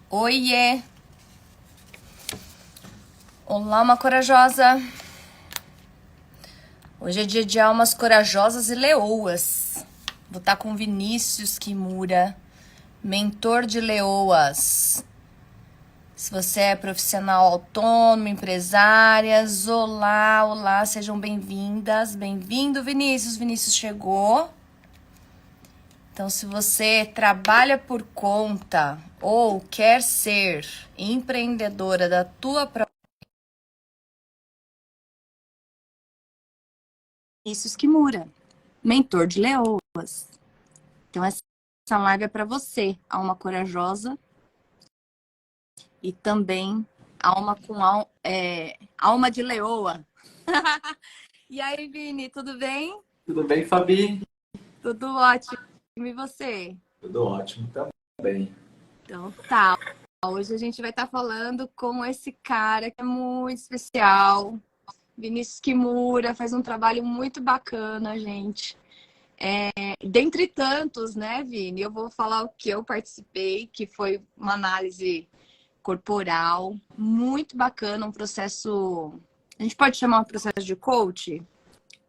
Oiê! Olá, uma corajosa! Hoje é dia de almas corajosas e leoas. Vou estar com Vinícius Kimura, mentor de leoas. Se você é profissional autônomo, empresárias, olá, sejam bem-vindas. Bem-vindo, Vinícius. Vinícius chegou. Então, se você trabalha por conta ou quer ser empreendedora da tua própria Vinícius Kimura, mentor de leoas. Então, essa live é para você, alma corajosa, e também alma de leoa. E aí, Vini, tudo bem? Tudo bem, Fabi? Tudo ótimo. E você? Tudo ótimo também. Então tá. Hoje a gente vai estar falando com esse cara que é muito especial. Vinícius Kimura faz um trabalho muito bacana, gente. Dentre tantos, né, Vini? Eu vou falar o que eu participei, que foi uma análise corporal, muito bacana, um processo. A gente pode chamar um processo de coach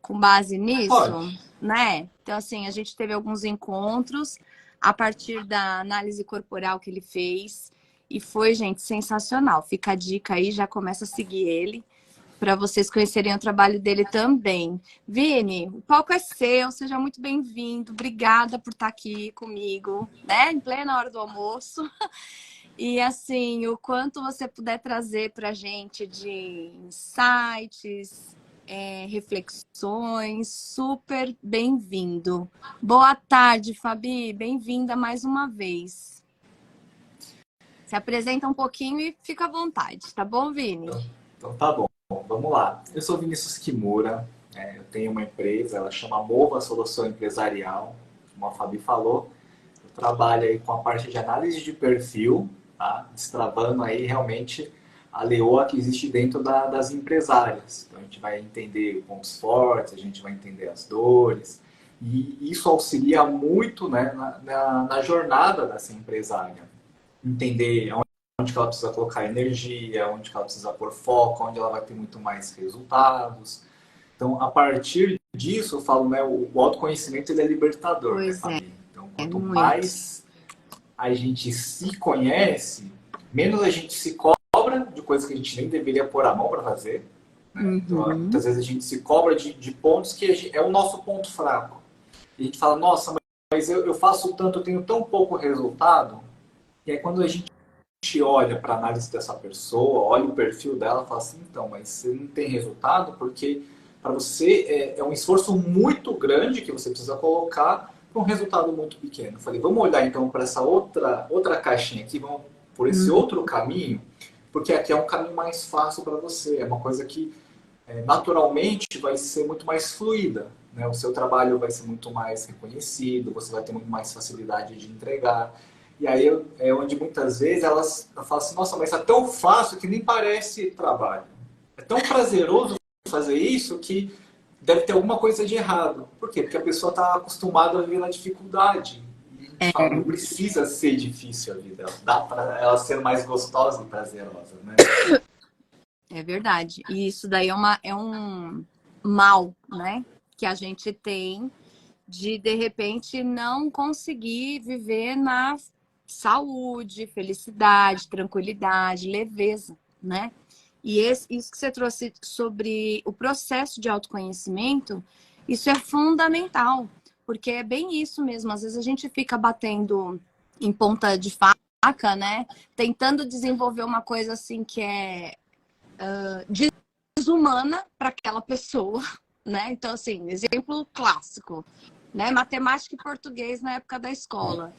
com base nisso, Pode. né? Então, assim, a gente teve alguns encontros a partir da análise corporal que ele fez. E foi, gente, sensacional. Fica a dica aí, já começa a seguir ele, para vocês conhecerem o trabalho dele também. Vini, o palco é seu, seja muito bem-vindo. Obrigada por estar aqui comigo, né? Em plena hora do almoço. E assim, o quanto você puder trazer para a gente de insights, reflexões, super bem-vindo. Boa tarde, Fabi, bem-vinda mais uma vez. Se apresenta um pouquinho e fica à vontade, tá bom, Vini? Então tá bom. Vamos lá. Eu sou Vinícius Kimura, eu tenho uma empresa, ela chama Mova Solução Empresarial, como a Fabi falou. Eu trabalho aí com a parte de análise de perfil, tá? Destravando aí realmente a leoa que existe dentro das empresárias. Então a gente vai entender pontos fortes, a gente vai entender as dores, e isso auxilia muito, né, na jornada dessa empresária. Entender onde que ela precisa colocar energia, onde que ela precisa pôr foco, onde ela vai ter muito mais resultados. Então, a partir disso, eu falo, né, o autoconhecimento ele é libertador, né, Pois Fabi? Então, é, quanto muito. mais a gente se conhece, menos a gente se cobra de coisas que a gente nem deveria pôr a mão para fazer. Né? Então, Uhum. muitas vezes a gente se cobra de pontos que é o nosso ponto fraco. E a gente fala, nossa, mas eu faço tanto, eu tenho tão pouco resultado. E aí, quando a gente olha para a análise dessa pessoa, olha o perfil dela e fala assim, então, mas você não tem resultado porque para você é um esforço muito grande que você precisa colocar para um resultado muito pequeno. Eu falei, vamos olhar então para essa outra caixinha aqui, vamos por esse Uhum. outro caminho, porque aqui é um caminho mais fácil para você, é uma coisa que naturalmente vai ser muito mais fluida. Né? O seu trabalho vai ser muito mais reconhecido, você vai ter muito mais facilidade de entregar. E aí é onde muitas vezes elas falam assim, nossa, mas é tão fácil que nem parece trabalho. É tão prazeroso fazer isso que deve ter alguma coisa de errado. Por quê? Porque a pessoa está acostumada a viver na dificuldade. E a gente fala, não precisa ser difícil a vida. Dá para ela ser mais gostosa e prazerosa, né? É verdade. E isso daí é um mal, né? Que a gente tem de repente, não conseguir viver na saúde, felicidade, tranquilidade, leveza, né? E isso que você trouxe sobre o processo de autoconhecimento, isso é fundamental, porque é bem isso mesmo. Às vezes a gente fica batendo em ponta de faca, né? Tentando desenvolver uma coisa assim que é desumana para aquela pessoa, né? Então, assim, exemplo clássico, né? Matemática e português na época da escola.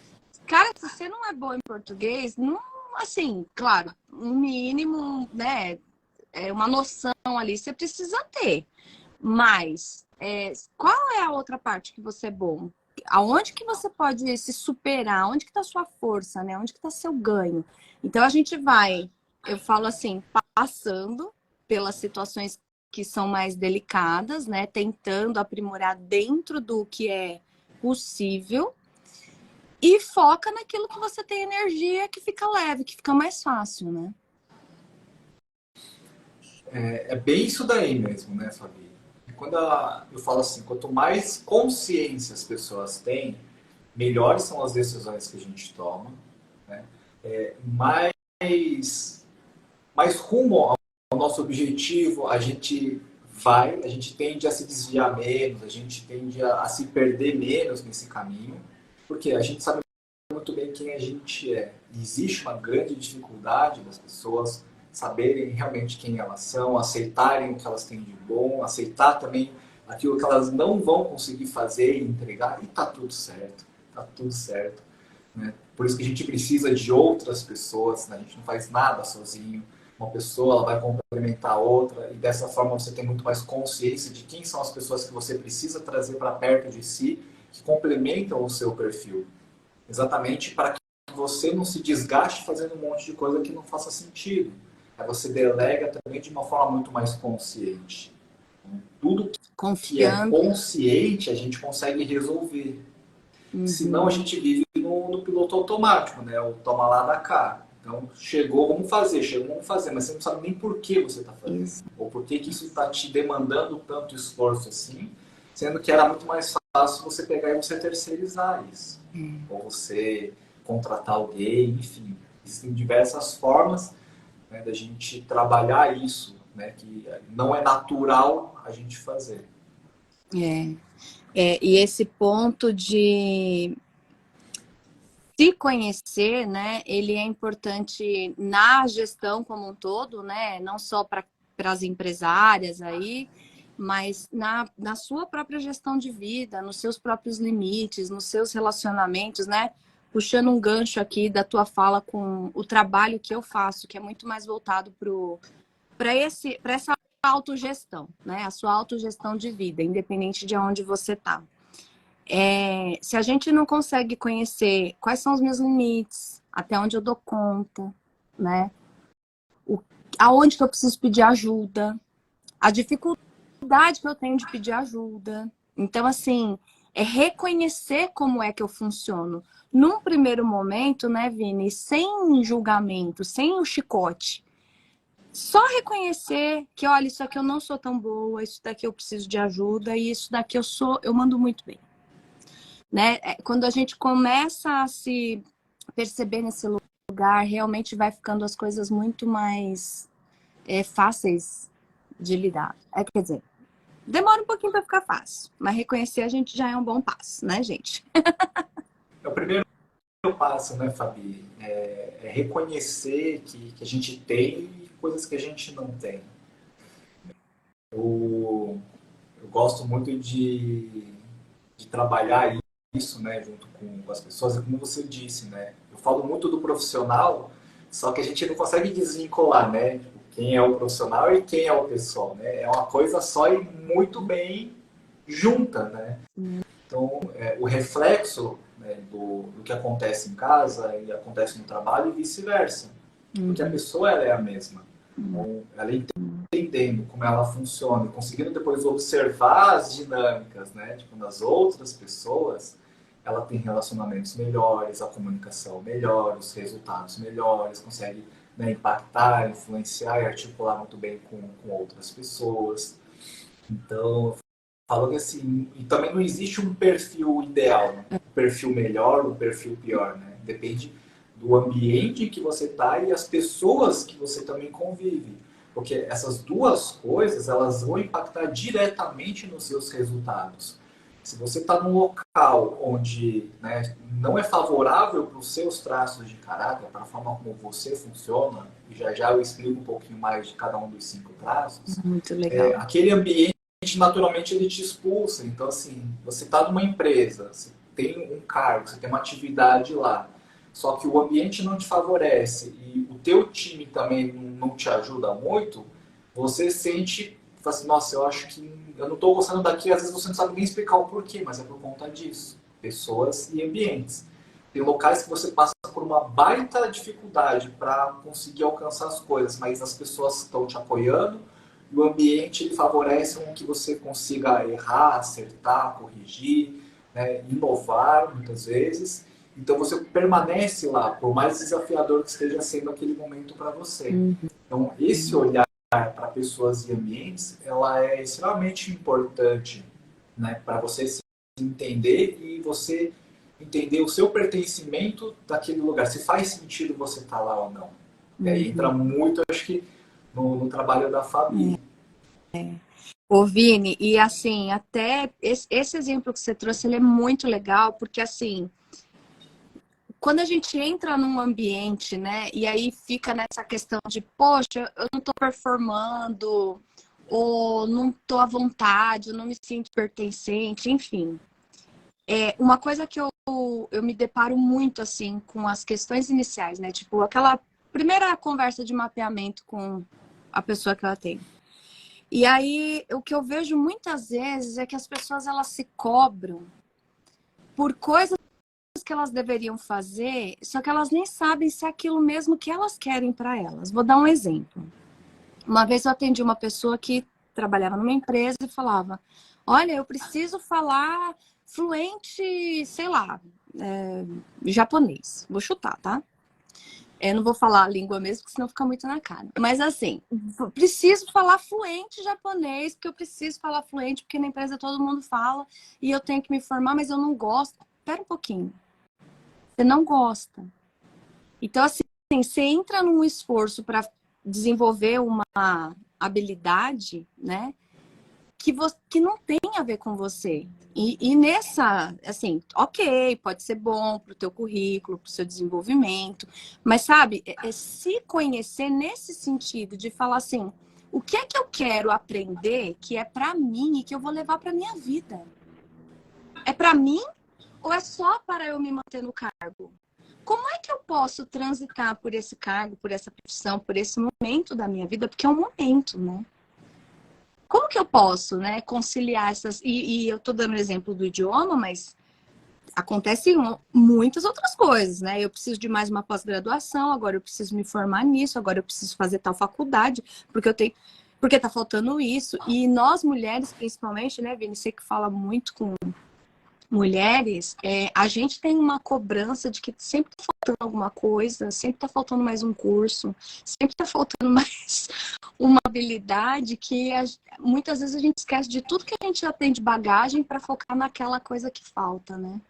Cara, se você não é bom em português, não, assim, claro, um mínimo, né? É uma noção ali, você precisa ter. Mas qual é a outra parte que você é bom? Aonde que você pode se superar? Onde que está a sua força, né? Onde que está seu ganho? Então a gente vai, eu falo assim, passando pelas situações que são mais delicadas, né? Tentando aprimorar dentro do que é possível. e foca naquilo que você tem energia, que fica leve, que fica mais fácil, né? É bem isso daí mesmo, né, Fabi? Quando eu falo assim, quanto mais consciência as pessoas têm, melhores são as decisões que a gente toma, né? Mais, mais rumo ao nosso objetivo a gente vai, a gente tende a se desviar menos, a gente tende a se perder menos nesse caminho, porque a gente sabe muito bem quem a gente é. E existe uma grande dificuldade das pessoas saberem realmente quem elas são, aceitarem o que elas têm de bom, aceitar também aquilo que elas não vão conseguir fazer e entregar, e tá tudo certo. Né? Por isso que a gente precisa de outras pessoas, né? A gente não faz nada sozinho. Uma pessoa ela vai complementar a outra, e dessa forma você tem muito mais consciência de quem são as pessoas que você precisa trazer para perto de si, que complementam o seu perfil. Exatamente para que você não se desgaste fazendo um monte de coisa que não faça sentido. Aí você delega também de uma forma muito mais consciente. Tudo que é Confiando. consciente a gente consegue resolver. Senão a Uhum. gente vive no piloto automático, né? O toma lá da cá. Então, chegou, vamos fazer, chegou, vamos fazer, mas você não sabe nem por que você está fazendo. Isso. Ou por que isso está te demandando tanto esforço assim, sendo que era muito mais fácil você pegar e você terceirizar isso. Ou você contratar alguém, enfim. Existem diversas formas, né, da gente trabalhar isso, né, que não é natural a gente fazer. E esse ponto de se conhecer, né, ele é importante na gestão como um todo, né, não só para as empresárias aí, mas na sua própria gestão de vida, nos seus próprios limites, nos seus relacionamentos, né? Puxando um gancho aqui da tua fala com o trabalho que eu faço, que é muito mais voltado para essa autogestão, né? A sua autogestão de vida, independente de onde você está. Se a gente não consegue conhecer quais são os meus limites, até onde eu dou conta, né? Aonde que eu preciso pedir ajuda, a dificuldade que eu tenho de pedir ajuda. Então, assim, é reconhecer como é que eu funciono. Num primeiro momento, né, Vini, sem julgamento, sem o chicote. Só reconhecer que, olha, isso aqui eu não sou tão boa, isso daqui eu preciso de ajuda, e isso daqui eu mando muito bem. Né? Quando a gente começa a se perceber nesse lugar, realmente vai ficando as coisas muito mais fáceis de lidar. Quer dizer, demora um pouquinho para ficar fácil, mas reconhecer a gente já é um bom passo, né, gente? É o primeiro passo, né, Fabi? É reconhecer que a gente tem coisas que a gente não tem. Eu gosto muito de trabalhar isso, né, junto com as pessoas, e como você disse, né? Eu falo muito do profissional, só que a gente não consegue desvincular, né? Tipo, quem é o profissional e quem é o pessoal, né? É uma coisa só e muito bem junta, né? Então, o reflexo, né, do que acontece em casa e acontece no trabalho e vice-versa. Porque a pessoa ela é a mesma. Então, ela entendendo como ela funciona e conseguindo depois observar as dinâmicas, né, tipo, nas outras pessoas, ela tem relacionamentos melhores, a comunicação melhor, os resultados melhores, consegue, né, impactar, influenciar e articular muito bem com outras pessoas. Então, falo que assim, e também não existe um perfil ideal, né? Um perfil melhor, um perfil pior, né? Depende do ambiente que você está e as pessoas que você também convive. Porque essas duas coisas, elas vão impactar diretamente nos seus resultados. Se você está num local onde, né, não é favorável para os seus traços de caráter, para a forma como você funciona, e já já eu explico um pouquinho mais de cada um dos 5 traços, Muito legal. aquele ambiente naturalmente ele te expulsa. Então, assim, você está numa empresa, você tem um cargo, você tem uma atividade lá, só que o ambiente não te favorece e o teu time também não te ajuda muito, você sente, fala assim, nossa, eu acho que eu não estou gostando daqui, às vezes você não sabe nem explicar o porquê, mas é por conta disso. Pessoas e ambientes. Tem locais que você passa por uma baita dificuldade para conseguir alcançar as coisas, mas as pessoas estão te apoiando, e o ambiente ele favorece com que você consiga errar, acertar, corrigir, né, inovar muitas vezes. Então você permanece lá, por mais desafiador que esteja sendo aquele momento para você. Então esse olhar para pessoas e ambientes, ela é extremamente importante, né, para você se entender e você entender o seu pertencimento daquele lugar, se faz sentido você estar lá ou não. E aí entra muito, acho que, no trabalho da Fabi. Ô, Vini, e assim, até esse exemplo que você trouxe, ele é muito legal, porque assim, quando a gente entra num ambiente, né, e aí fica nessa questão de, poxa, eu não tô performando, ou não tô à vontade, eu não me sinto pertencente, enfim. Uma coisa que eu me deparo muito, assim, com as questões iniciais, né, tipo, aquela primeira conversa de mapeamento com a pessoa que ela tem. E aí, o que eu vejo muitas vezes é que as pessoas, elas se cobram por coisas que elas deveriam fazer, só que elas nem sabem se é aquilo mesmo que elas querem para elas. Vou dar um exemplo. Uma vez eu atendi uma pessoa que trabalhava numa empresa e falava: olha, eu preciso falar fluente, sei lá, japonês. Vou chutar, tá? Eu não vou falar a língua mesmo, porque senão fica muito na cara. Mas assim, preciso falar fluente japonês, porque eu preciso falar fluente, porque na empresa todo mundo fala e eu tenho que me formar, mas eu não gosto. Espera um pouquinho. Você não gosta. Então, assim, você entra num esforço para desenvolver uma habilidade, né? Que não tem a ver com você. E nessa, assim, ok, pode ser bom para o teu currículo, para o seu desenvolvimento, mas sabe, se conhecer nesse sentido de falar assim, o que é que eu quero aprender que é para mim e que eu vou levar para minha vida? É para mim ou é só para eu me manter no cargo? Como é que eu posso transitar por esse cargo, por essa profissão, por esse momento da minha vida? Porque é um momento, né? Como que eu posso, né, conciliar essas... E eu estou dando o exemplo do idioma, mas acontecem muitas outras coisas, né? Eu preciso de mais uma pós-graduação, agora eu preciso me formar nisso, agora eu preciso fazer tal faculdade, porque eu tenho... Porque tá faltando isso. E nós, mulheres, principalmente, né, Vini, você que fala muito com mulheres, a gente tem uma cobrança de que sempre está faltando alguma coisa, sempre está faltando mais um curso, sempre está faltando mais uma habilidade que muitas vezes a gente esquece de tudo que a gente já tem de bagagem para focar naquela coisa que falta, né?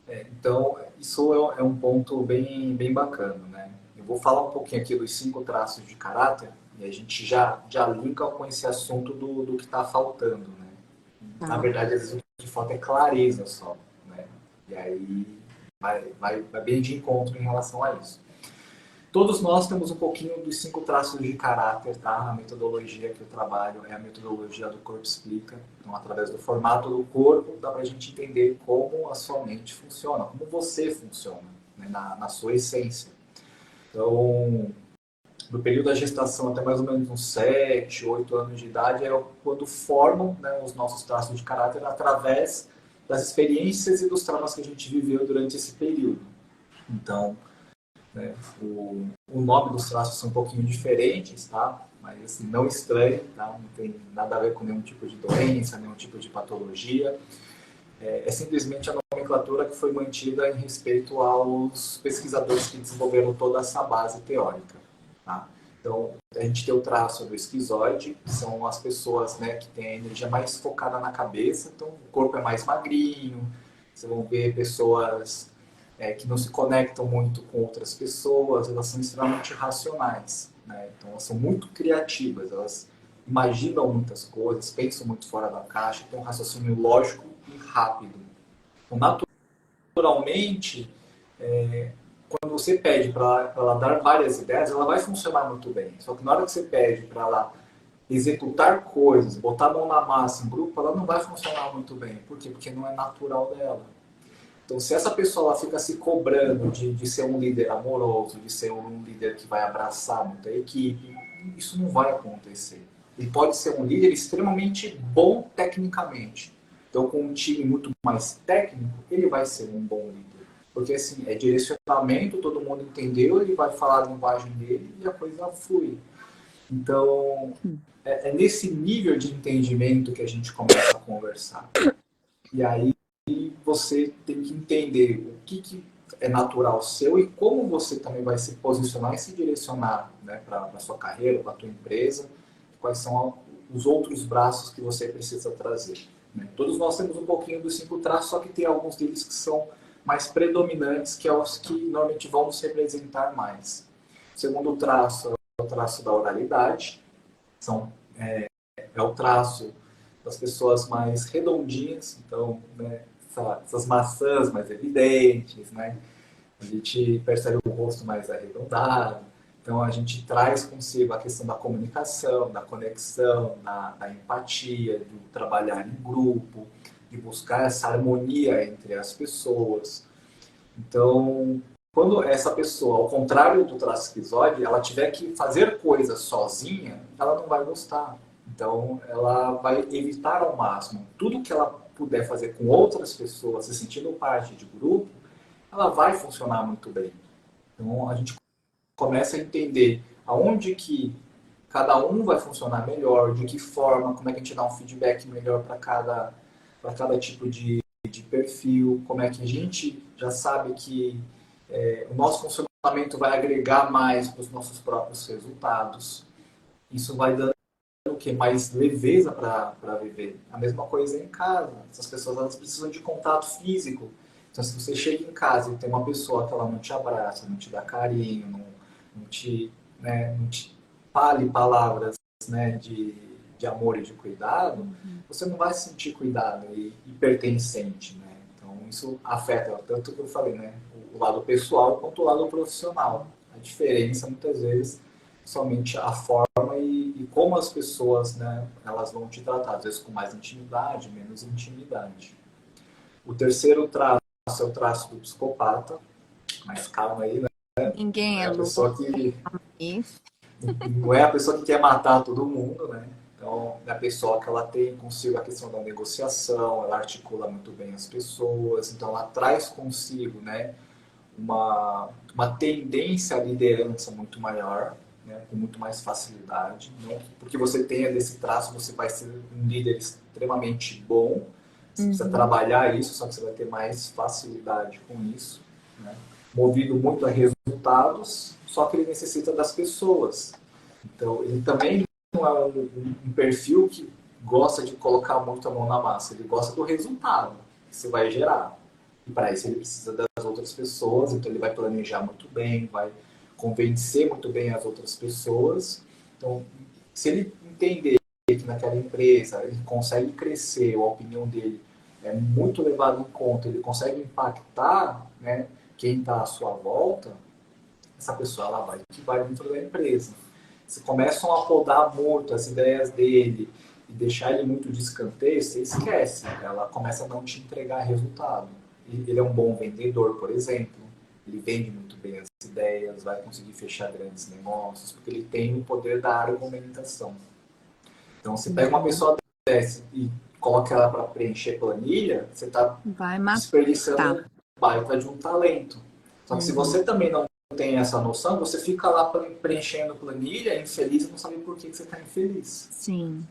Então, isso é um ponto bem, bem bacana, né? Eu vou falar um pouquinho aqui dos 5 traços de caráter e a gente já linka com esse assunto do que está faltando, né? Na Tá. verdade, às vezes o que falta é clareza só, né? E aí vai bem de encontro em relação a isso. Todos nós temos um pouquinho dos 5 traços de caráter, tá? A metodologia que eu trabalho é a metodologia do Corpo Explica. Então, através do formato do corpo, dá para a gente entender como a sua mente funciona, como você funciona, né? na sua essência. Então, no período da gestação até mais ou menos uns 7, 8 anos de idade, é quando formam, né, os nossos traços de caráter através das experiências e dos traumas que a gente viveu durante esse período. Então, né, o nome dos traços são um pouquinho diferentes, tá? Mas assim, não estranhe, tá? Não tem nada a ver com nenhum tipo de doença, nenhum tipo de patologia. É simplesmente a nomenclatura que foi mantida em respeito aos pesquisadores que desenvolveram toda essa base teórica. Tá? Então, a gente tem o traço do esquizoide, que são as pessoas, né, que têm a energia mais focada na cabeça, então o corpo é mais magrinho, vocês vão ver pessoas que não se conectam muito com outras pessoas, elas são extremamente racionais, né? Então elas são muito criativas, elas imaginam muitas coisas, pensam muito fora da caixa, têm um raciocínio lógico e rápido. Então, naturalmente, quando você pede para ela dar várias ideias, ela vai funcionar muito bem. Só que na hora que você pede para ela executar coisas, botar a mão na massa em grupo, ela não vai funcionar muito bem. Por quê? Porque não é natural dela. Então, se essa pessoa ela fica se cobrando de ser um líder amoroso, de ser um líder que vai abraçar muita equipe, isso não vai acontecer. Ele pode ser um líder extremamente bom tecnicamente. Então, com um time muito mais técnico, ele vai ser um bom líder. Porque, assim, é direcionamento, todo mundo entendeu, ele vai falar a linguagem dele e a coisa flui. Então, é nesse nível de entendimento que a gente começa a conversar. E aí, você tem que entender o que é natural seu e como você também vai se posicionar e se direcionar, né, para a sua carreira, para a tua empresa, quais são os outros braços que você precisa trazer. Né? Todos nós temos um pouquinho dos 5 traços, só que tem alguns deles que são mais predominantes, que é os que normalmente vão nos representar mais. O segundo traço é o traço da oralidade, é o traço das pessoas mais redondinhas, então, né, essas maçãs mais evidentes, né? A gente percebe o rosto mais arredondado. Então, a gente traz consigo a questão da comunicação, da conexão, da empatia, de trabalhar em grupo, de buscar essa harmonia entre as pessoas. Então, quando essa pessoa, ao contrário do traço esquizoide, ela tiver que fazer coisas sozinha, ela não vai gostar. Então, ela vai evitar ao máximo tudo que ela puder fazer com outras pessoas, se sentindo parte de grupo, ela vai funcionar muito bem. Então, a gente começa a entender aonde que cada um vai funcionar melhor, de que forma, como é que a gente dá um feedback melhor para cada tipo de perfil, como é que a gente já sabe que o nosso funcionamento vai agregar mais para os nossos próprios resultados. Isso vai dando o que? Mais leveza para viver. A mesma coisa em casa. Essas pessoas elas precisam de contato físico. Então, se você chega em casa e tem uma pessoa que ela não te abraça, não te dá carinho, não te fale palavras, né, de amor e de cuidado, você não vai se sentir cuidado e pertencente, né? Então, isso afeta tanto que eu falei, né, o lado pessoal quanto o lado profissional. A diferença, muitas vezes, somente a forma e como as pessoas, né, elas vão te tratar, às vezes com mais intimidade, menos intimidade. O terceiro traço é o traço do psicopata, mas calma aí, né? Ninguém É é a louco. pessoa que não é a pessoa que quer matar todo mundo, né? Então, é a pessoa que ela tem consigo a questão da negociação, ela articula muito bem as pessoas, então ela traz consigo, né, uma tendência à liderança muito maior, né, com muito mais facilidade. Né? Porque você tenha desse traço, você vai ser um líder extremamente bom, você precisa trabalhar isso, só que você vai ter mais facilidade com isso. Né? Movido muito a resultados, só que ele necessita das pessoas. Então, ele também não é um perfil que gosta de colocar muito a mão na massa, ele gosta do resultado que você vai gerar. E para isso ele precisa das outras pessoas, então ele vai planejar muito bem, vai convencer muito bem as outras pessoas. Então, se ele entender que naquela empresa ele consegue crescer, a opinião dele é muito levada em conta, ele consegue impactar, né, quem está à sua volta, essa pessoa ela vai dentro da empresa. Se começam a podar muito as ideias dele e deixar ele muito de escanteio, você esquece. Ela começa a não te entregar resultado. Ele é um bom vendedor, por exemplo. Ele vende muito bem as ideias, vai conseguir fechar grandes negócios, porque ele tem o poder da argumentação. Então, se pega uma pessoa dessa e coloca ela para preencher planilha, você está desperdiçando um baita de um talento. Só que se você também não tem essa noção, você fica lá preenchendo planilha, infeliz e não sabe por que você está infeliz. Sim.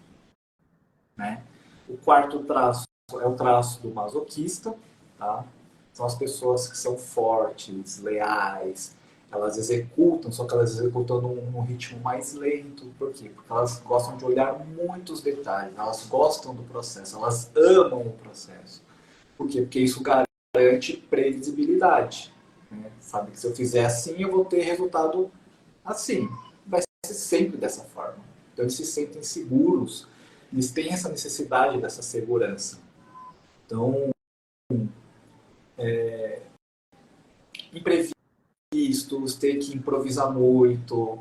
Né? O quarto traço é o traço do masoquista, tá? São as pessoas que são fortes, leais, elas executam, só que elas executam num ritmo mais lento. Por quê? Porque elas gostam de olhar muitos detalhes, elas gostam do processo, elas amam o processo. Por quê? Porque isso garante previsibilidade. Né? Sabe que se eu fizer assim, eu vou ter resultado assim. Vai ser sempre dessa forma. Então eles se sentem seguros, eles têm essa necessidade dessa segurança. Então, imprevistos, ter que improvisar muito,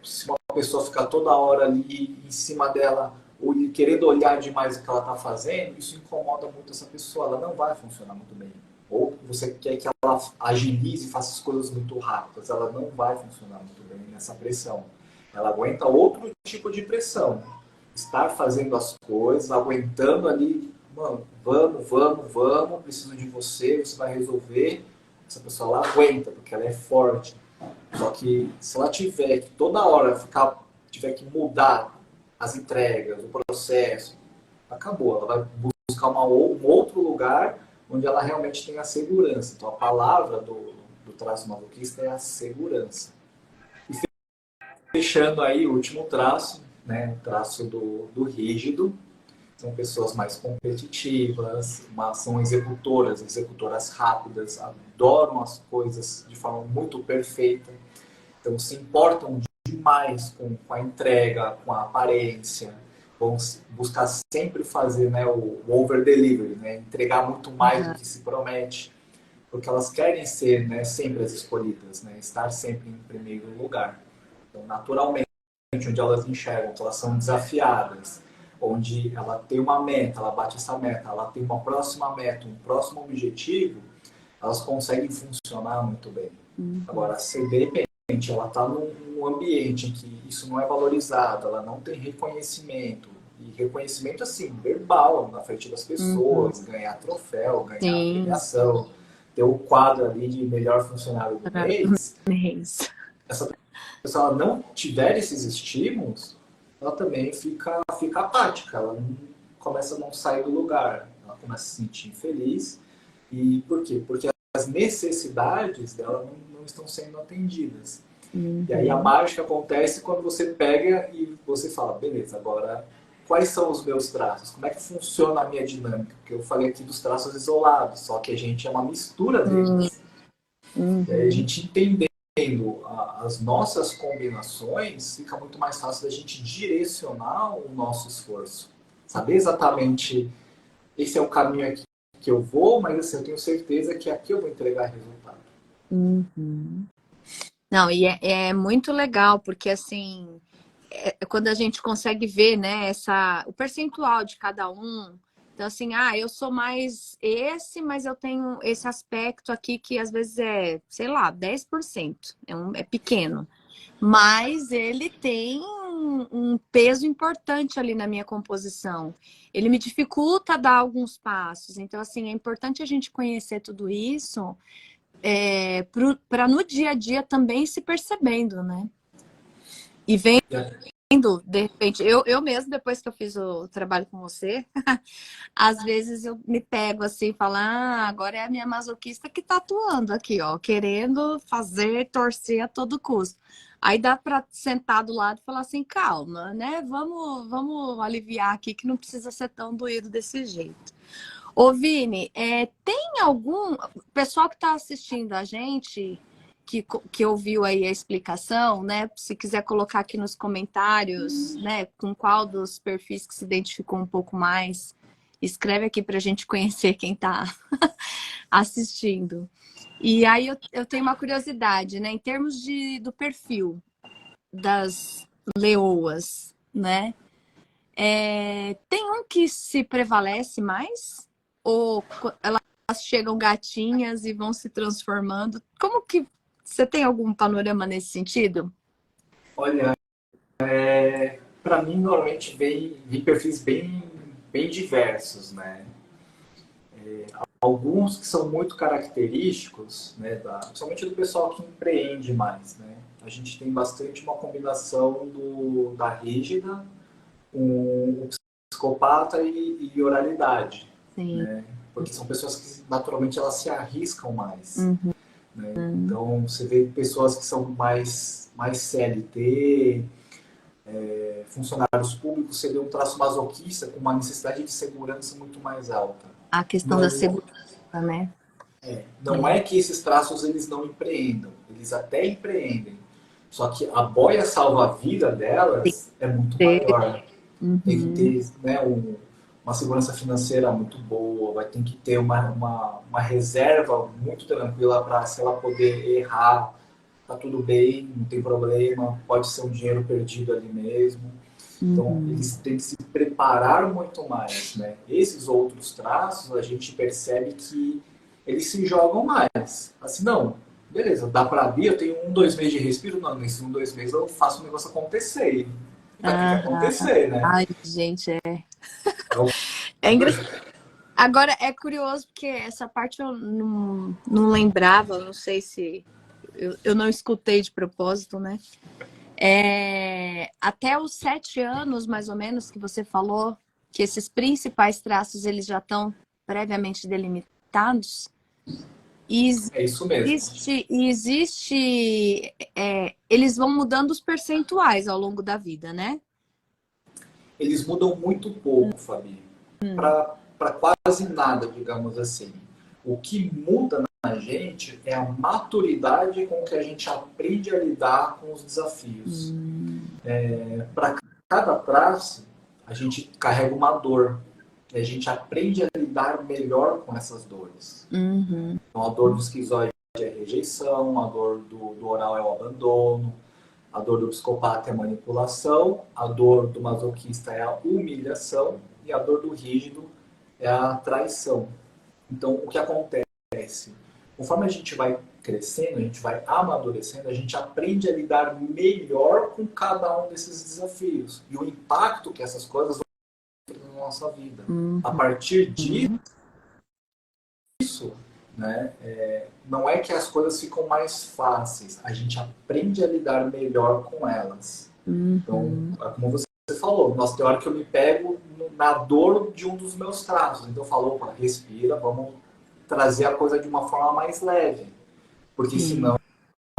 se uma pessoa ficar toda hora ali em cima dela, ou querendo olhar demais o que ela está fazendo, isso incomoda muito essa pessoa, ela não vai funcionar muito bem. Ou você quer que ela agilize e faça as coisas muito rápidas, ela não vai funcionar muito bem nessa pressão. Ela aguenta outro tipo de pressão. Estar fazendo as coisas, aguentando ali, mano, vamos, preciso de você, você vai resolver. Essa pessoa ela aguenta, porque ela é forte. Só que se ela tiver que toda hora tiver que mudar as entregas, o processo, acabou. Ela vai buscar um outro lugar onde ela realmente tem a segurança. Então, a palavra do traço masoquista é a segurança. E fechando aí o último traço, né, o traço do rígido, são pessoas mais competitivas, são executoras rápidas, adoram as coisas de forma muito perfeita, então se importam demais com a entrega, com a aparência, vão buscar sempre fazer, né, o over-delivery, né, entregar muito mais do que se promete, porque elas querem ser, né, sempre as escolhidas, né, estar sempre em primeiro lugar. Então, naturalmente, onde elas enxergam que elas são desafiadas, onde ela tem uma meta, ela bate essa meta, ela tem uma próxima meta, um próximo objetivo, elas conseguem funcionar muito bem. Agora, se de repente ela está num ambiente em que isso não é valorizado, ela não tem reconhecimento, e reconhecimento assim, verbal, na frente das pessoas, ganhar troféu, ganhar premiação, ter o quadro ali de melhor funcionário do mês, essa se ela não tiver esses estímulos, ela também fica apática, ela começa a não sair do lugar, ela começa a se sentir infeliz. E por quê? Porque as necessidades dela não estão sendo atendidas. E aí a mágica acontece quando você pega e você fala, beleza, agora quais são os meus traços? Como é que funciona a minha dinâmica? Porque eu falei aqui dos traços isolados, só que a gente é uma mistura deles. E aí a gente entendendo as nossas combinações, fica muito mais fácil da gente direcionar o nosso esforço. Saber exatamente, esse é o caminho aqui que eu vou, mas assim, eu tenho certeza que aqui eu vou entregar resultado. Não, e é muito legal, porque assim, quando a gente consegue ver, né, o percentual de cada um. Então, assim, eu sou mais esse, mas eu tenho esse aspecto aqui que às vezes é, sei lá, 10%. É pequeno. Mas ele tem um peso importante ali na minha composição. Ele me dificulta dar alguns passos. Então, assim, é importante a gente conhecer tudo isso para no dia a dia também se percebendo, né? E vendo, de repente, eu mesmo, depois que eu fiz o trabalho com você, às vezes eu me pego assim, falo, agora é a minha masoquista que tá atuando aqui, ó, querendo fazer, torcer a todo custo. Aí dá para sentar do lado e falar assim, calma, né? Vamos aliviar aqui que não precisa ser tão doído desse jeito. Ô, Vini, tem algum pessoal que está assistindo a gente que ouviu aí a explicação, né? Se quiser colocar aqui nos comentários, né? Com qual dos perfis que se identificou um pouco mais, escreve aqui para a gente conhecer quem está assistindo. E aí eu tenho uma curiosidade, né? Em termos do perfil das leoas, né? Tem um que se prevalece mais? Ou elas chegam gatinhas e vão se transformando? Como que você tem algum panorama nesse sentido? Olha, para mim normalmente vem perfis bem diversos, né? Alguns que são muito característicos, né, principalmente do pessoal que empreende mais, né? A gente tem bastante uma combinação da rígida, o psicopata e oralidade, né? Porque são pessoas que naturalmente elas se arriscam mais, né? Então você vê pessoas que são mais CLT, funcionários públicos, você vê um traço masoquista com uma necessidade de segurança muito mais alta. A questão da segurança, né? Não é que esses traços eles não empreendam, eles até empreendem. Só que a boia salva-vida delas é muito maior. Tem que ter, né, uma segurança financeira muito boa, vai ter que ter uma reserva muito tranquila para, se ela poder errar, tá tudo bem, não tem problema, pode ser um dinheiro perdido ali mesmo. Então, eles têm que se preparar muito mais, né? Esses outros traços, a gente percebe que eles se jogam mais. Assim, não, beleza, dá para abrir, eu tenho 1, 2 meses de respiro, não, nesses 1, 2 meses eu faço o negócio acontecer. E vai ter que acontecer, né? Ai, gente, é engraçado. Agora, é curioso porque essa parte eu não lembrava, não sei se... Eu não escutei de propósito, né? Até os 7 anos, mais ou menos, que você falou, que esses principais traços, eles já estão previamente delimitados. limitados. E É isso mesmo. eles vão mudando os percentuais ao longo da vida, né? Eles mudam muito pouco, Fabi, para quase nada, digamos assim. O que muda na gente é a maturidade com que a gente aprende a lidar com os desafios. Para cada traço, a gente carrega uma dor. E a gente aprende a lidar melhor com essas dores. Então, a dor do esquizoide é a rejeição, a dor do oral é o abandono, a dor do psicopata é a manipulação, a dor do masoquista é a humilhação e a dor do rígido é a traição. Então, o que acontece? Conforme a gente vai crescendo, a gente vai amadurecendo, a gente aprende a lidar melhor com cada um desses desafios e o impacto que essas coisas vão ter na nossa vida. A partir disso, né, não é que as coisas ficam mais fáceis, a gente aprende a lidar melhor com elas. Então, como você falou, nossa, tem hora que eu me pego na dor de um dos meus traços. Então eu falo, opa, respira, vamos trazer a coisa de uma forma mais leve. Porque senão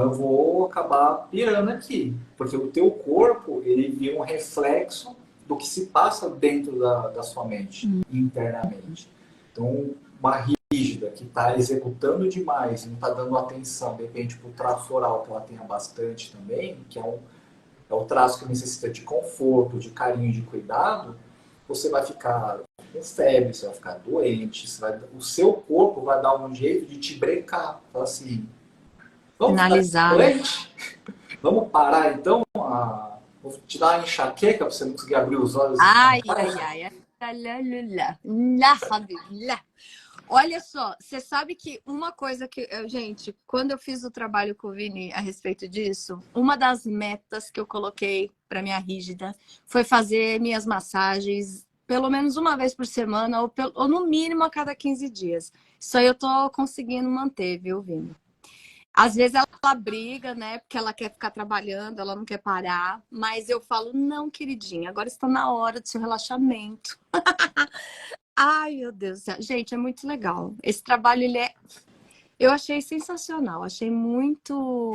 eu vou acabar pirando aqui. Porque o teu corpo, ele vira um reflexo do que se passa dentro da sua mente, internamente. Então, uma rígida que está executando demais e não está dando atenção, de repente, para o traço oral, que ela tenha bastante também, que é o traço que necessita de conforto, de carinho, de cuidado, você vai ficar com febre, você vai ficar doente, o seu corpo vai dar um jeito de te brecar. Fala assim, vamos ficar doente? Vamos parar então? Vou te dar uma enxaqueca para você não conseguir abrir os olhos. Ai. Olha só, você sabe que uma coisa que, gente, quando eu fiz o trabalho com o Vini a respeito disso, uma das metas que eu coloquei para minha rígida foi fazer minhas massagens pelo menos uma vez por semana ou no mínimo a cada 15 dias. Isso aí eu tô conseguindo manter, viu, Vini? Às vezes ela briga, né? Porque ela quer ficar trabalhando, ela não quer parar. Mas eu falo, não, queridinha, agora está na hora do seu relaxamento. Ai, meu Deus do céu. Gente, é muito legal. Esse trabalho, eu achei sensacional. Achei muito...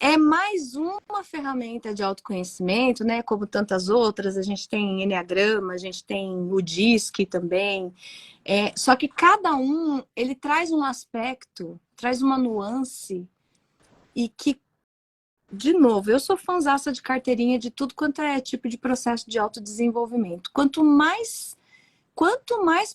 É mais uma ferramenta de autoconhecimento, né? Como tantas outras. A gente tem Enneagrama, a gente tem o DISC também. Só que cada um, ele traz um aspecto, traz uma nuance e que, de novo, eu sou fãzaça de carteirinha de tudo quanto é tipo de processo de autodesenvolvimento. Quanto mais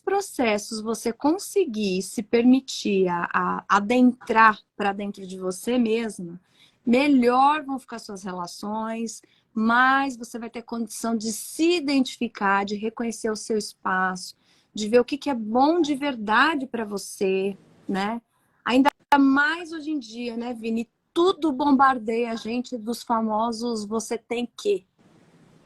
processos você conseguir se permitir a adentrar para dentro de você mesma, melhor vão ficar suas relações, mais você vai ter condição de se identificar, de reconhecer o seu espaço, de ver o que é bom de verdade para você, né? Ainda mais hoje em dia, né, Vini? Tudo bombardeia a gente dos famosos você tem que.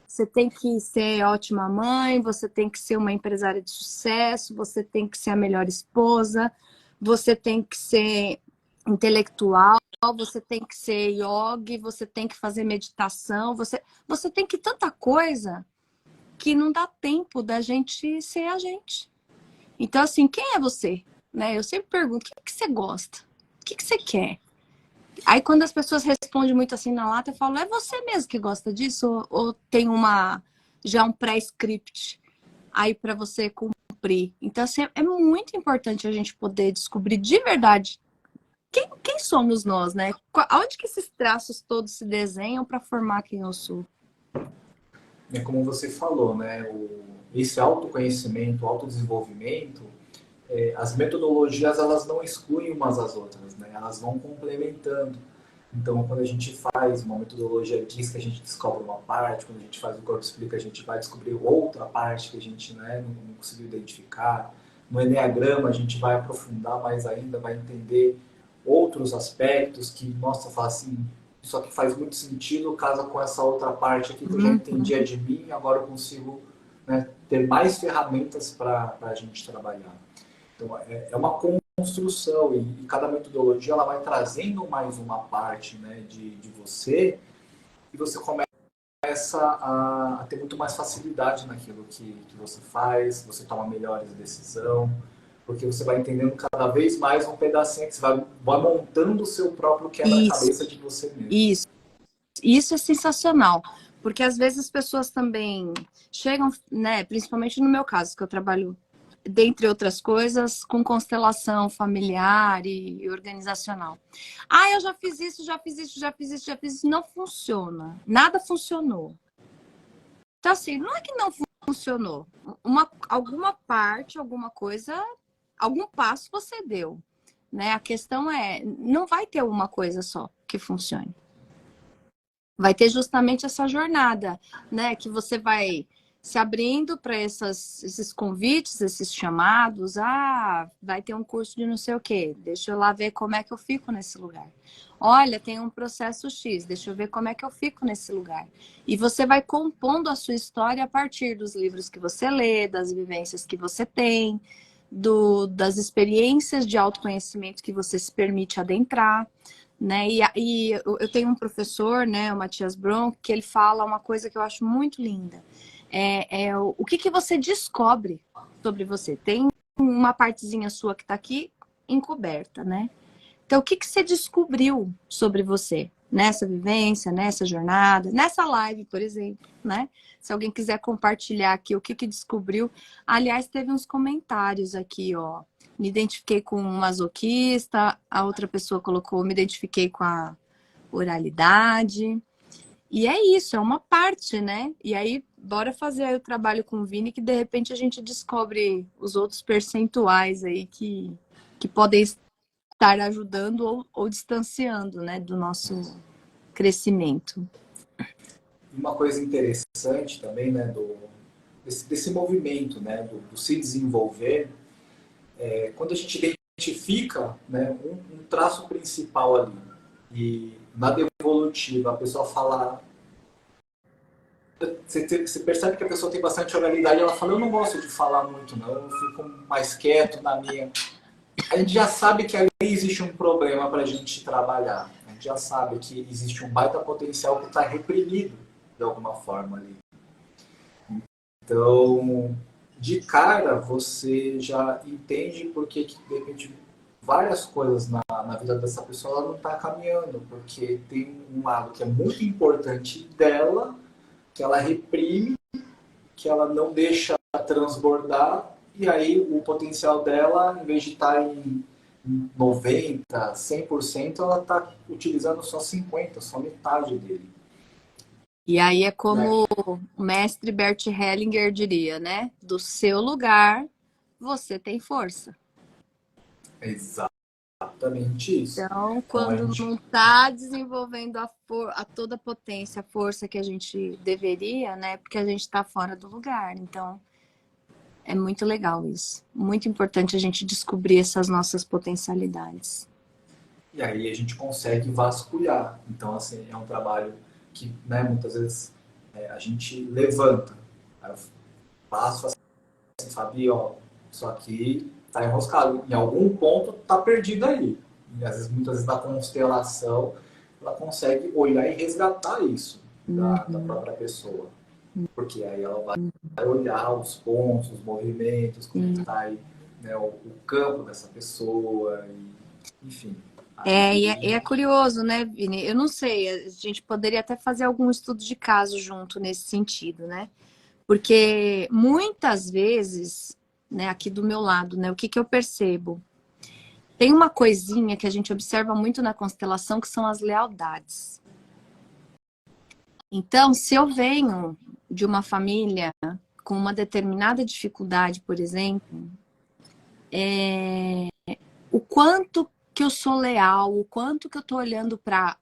Você tem que ser ótima mãe, você tem que ser uma empresária de sucesso, você tem que ser a melhor esposa, você tem que ser intelectual, você tem que ser yogi, você tem que fazer meditação, você tem que tanta coisa que não dá tempo da gente ser a gente. Então, assim, quem é você? Né? Eu sempre pergunto, o que você gosta? O que você quer? Aí, quando as pessoas respondem muito assim na lata, eu falo, é você mesmo que gosta disso? Ou tem já um pré-script aí para você cumprir? Então, assim, é muito importante a gente poder descobrir de verdade quem somos nós, né? Onde que esses traços todos se desenham para formar quem eu sou? É como você falou, né? Esse autoconhecimento, autodesenvolvimento, as metodologias elas não excluem umas às outras, né? Elas vão complementando. Então, quando a gente faz uma metodologia diz que a gente descobre uma parte, quando a gente faz o Corpo Explica, a gente vai descobrir outra parte que a gente, né, não conseguiu identificar. No Enneagrama, a gente vai aprofundar mais ainda, vai entender outros aspectos que, nossa, fala assim, isso aqui faz muito sentido, casa com essa outra parte aqui que eu já entendia de mim, agora eu consigo, né, ter mais ferramentas para a gente trabalhar. Então, é uma construção e cada metodologia ela vai trazendo mais uma parte, né, de você e você começa a ter muito mais facilidade naquilo que você faz, você toma melhores decisões, Porque você vai entendendo cada vez mais um pedacinho que você vai montando o seu próprio Isso, quebra-cabeça de você mesmo. isso. Isso é sensacional, porque às vezes as pessoas também chegam, né, principalmente no meu caso, que eu trabalho, dentre outras coisas, com constelação familiar e organizacional. Ah, eu já fiz isso, já fiz isso, já fiz isso, já fiz isso. Não funciona. Nada funcionou. Então, assim, não é que não funcionou. Alguma parte, alguma coisa, algum passo você deu, né? A questão é, não vai ter uma coisa só que funcione. Vai ter justamente essa jornada, né? Que você vai se abrindo para esses convites, esses chamados. Ah, vai ter um curso de não sei o quê. Deixa eu lá ver como é que eu fico nesse lugar. Olha, tem um processo X. Deixa eu ver como é que eu fico nesse lugar. E você vai compondo a sua história a partir dos livros que você lê, das vivências que você tem, das experiências de autoconhecimento que você se permite adentrar. Né? E eu tenho um professor, né, o Matias Bronco, que ele fala uma coisa que eu acho muito linda. O que você descobre sobre você? Tem uma partezinha sua que está aqui encoberta, né? Então, o que você descobriu sobre você? Nessa vivência, nessa jornada, nessa live, por exemplo, né? Se alguém quiser compartilhar aqui o que descobriu. Aliás, teve uns comentários aqui, ó. Me identifiquei com um masoquista, a outra pessoa colocou, me identifiquei com a oralidade. E é isso, é uma parte, né? E aí, bora fazer aí o trabalho com o Vini, que de repente a gente descobre os outros percentuais aí que podem estar ajudando ou distanciando, né, do nosso crescimento. Uma coisa interessante também, né, desse movimento, né, do se desenvolver, quando a gente identifica, né, um traço principal ali, e na devolutiva a pessoa fala, você percebe que a pessoa tem bastante oralidade, ela fala, eu não gosto de falar muito não, eu fico mais quieto na minha. A gente já sabe que ali existe um problema para a gente trabalhar. A gente já sabe que existe um baita potencial que está reprimido de alguma forma ali. Então, de cara, você já entende porque que, de repente, várias coisas na vida dessa pessoa ela não está caminhando, porque tem um lado que é muito importante dela, que ela reprime, que ela não deixa transbordar, e aí o potencial dela, em vez de estar em 90, 100%, ela está utilizando só 50%, só metade dele. E aí é como o mestre Bert Hellinger diria, né? Do seu lugar, você tem força. Exatamente isso. Então, Então, a quando gente... não está desenvolvendo a toda a potência, a força que a gente deveria, né? Porque a gente está fora do lugar. Então, é muito legal isso. Muito importante a gente descobrir essas nossas potencialidades. E aí a gente consegue vasculhar. Então, assim, é um trabalho que, né, muitas vezes a gente levanta. Aí eu passo assim, Fabi, ó, isso aqui tá enroscado. Em algum ponto tá perdido aí. E às vezes, muitas vezes, na constelação, ela consegue olhar e resgatar isso da própria pessoa. Porque aí ela vai olhar os pontos, os movimentos, como é que tá aí, né, o campo dessa pessoa, e, enfim. É curioso, né, Vini? Eu não sei, a gente poderia até fazer algum estudo de caso junto nesse sentido, né? Porque muitas vezes, né, aqui do meu lado, né, o que eu percebo? Tem uma coisinha que a gente observa muito na constelação, que são as lealdades. Então, se eu venho de uma família com uma determinada dificuldade, por exemplo, o quanto que eu sou leal, o quanto que eu estou olhando para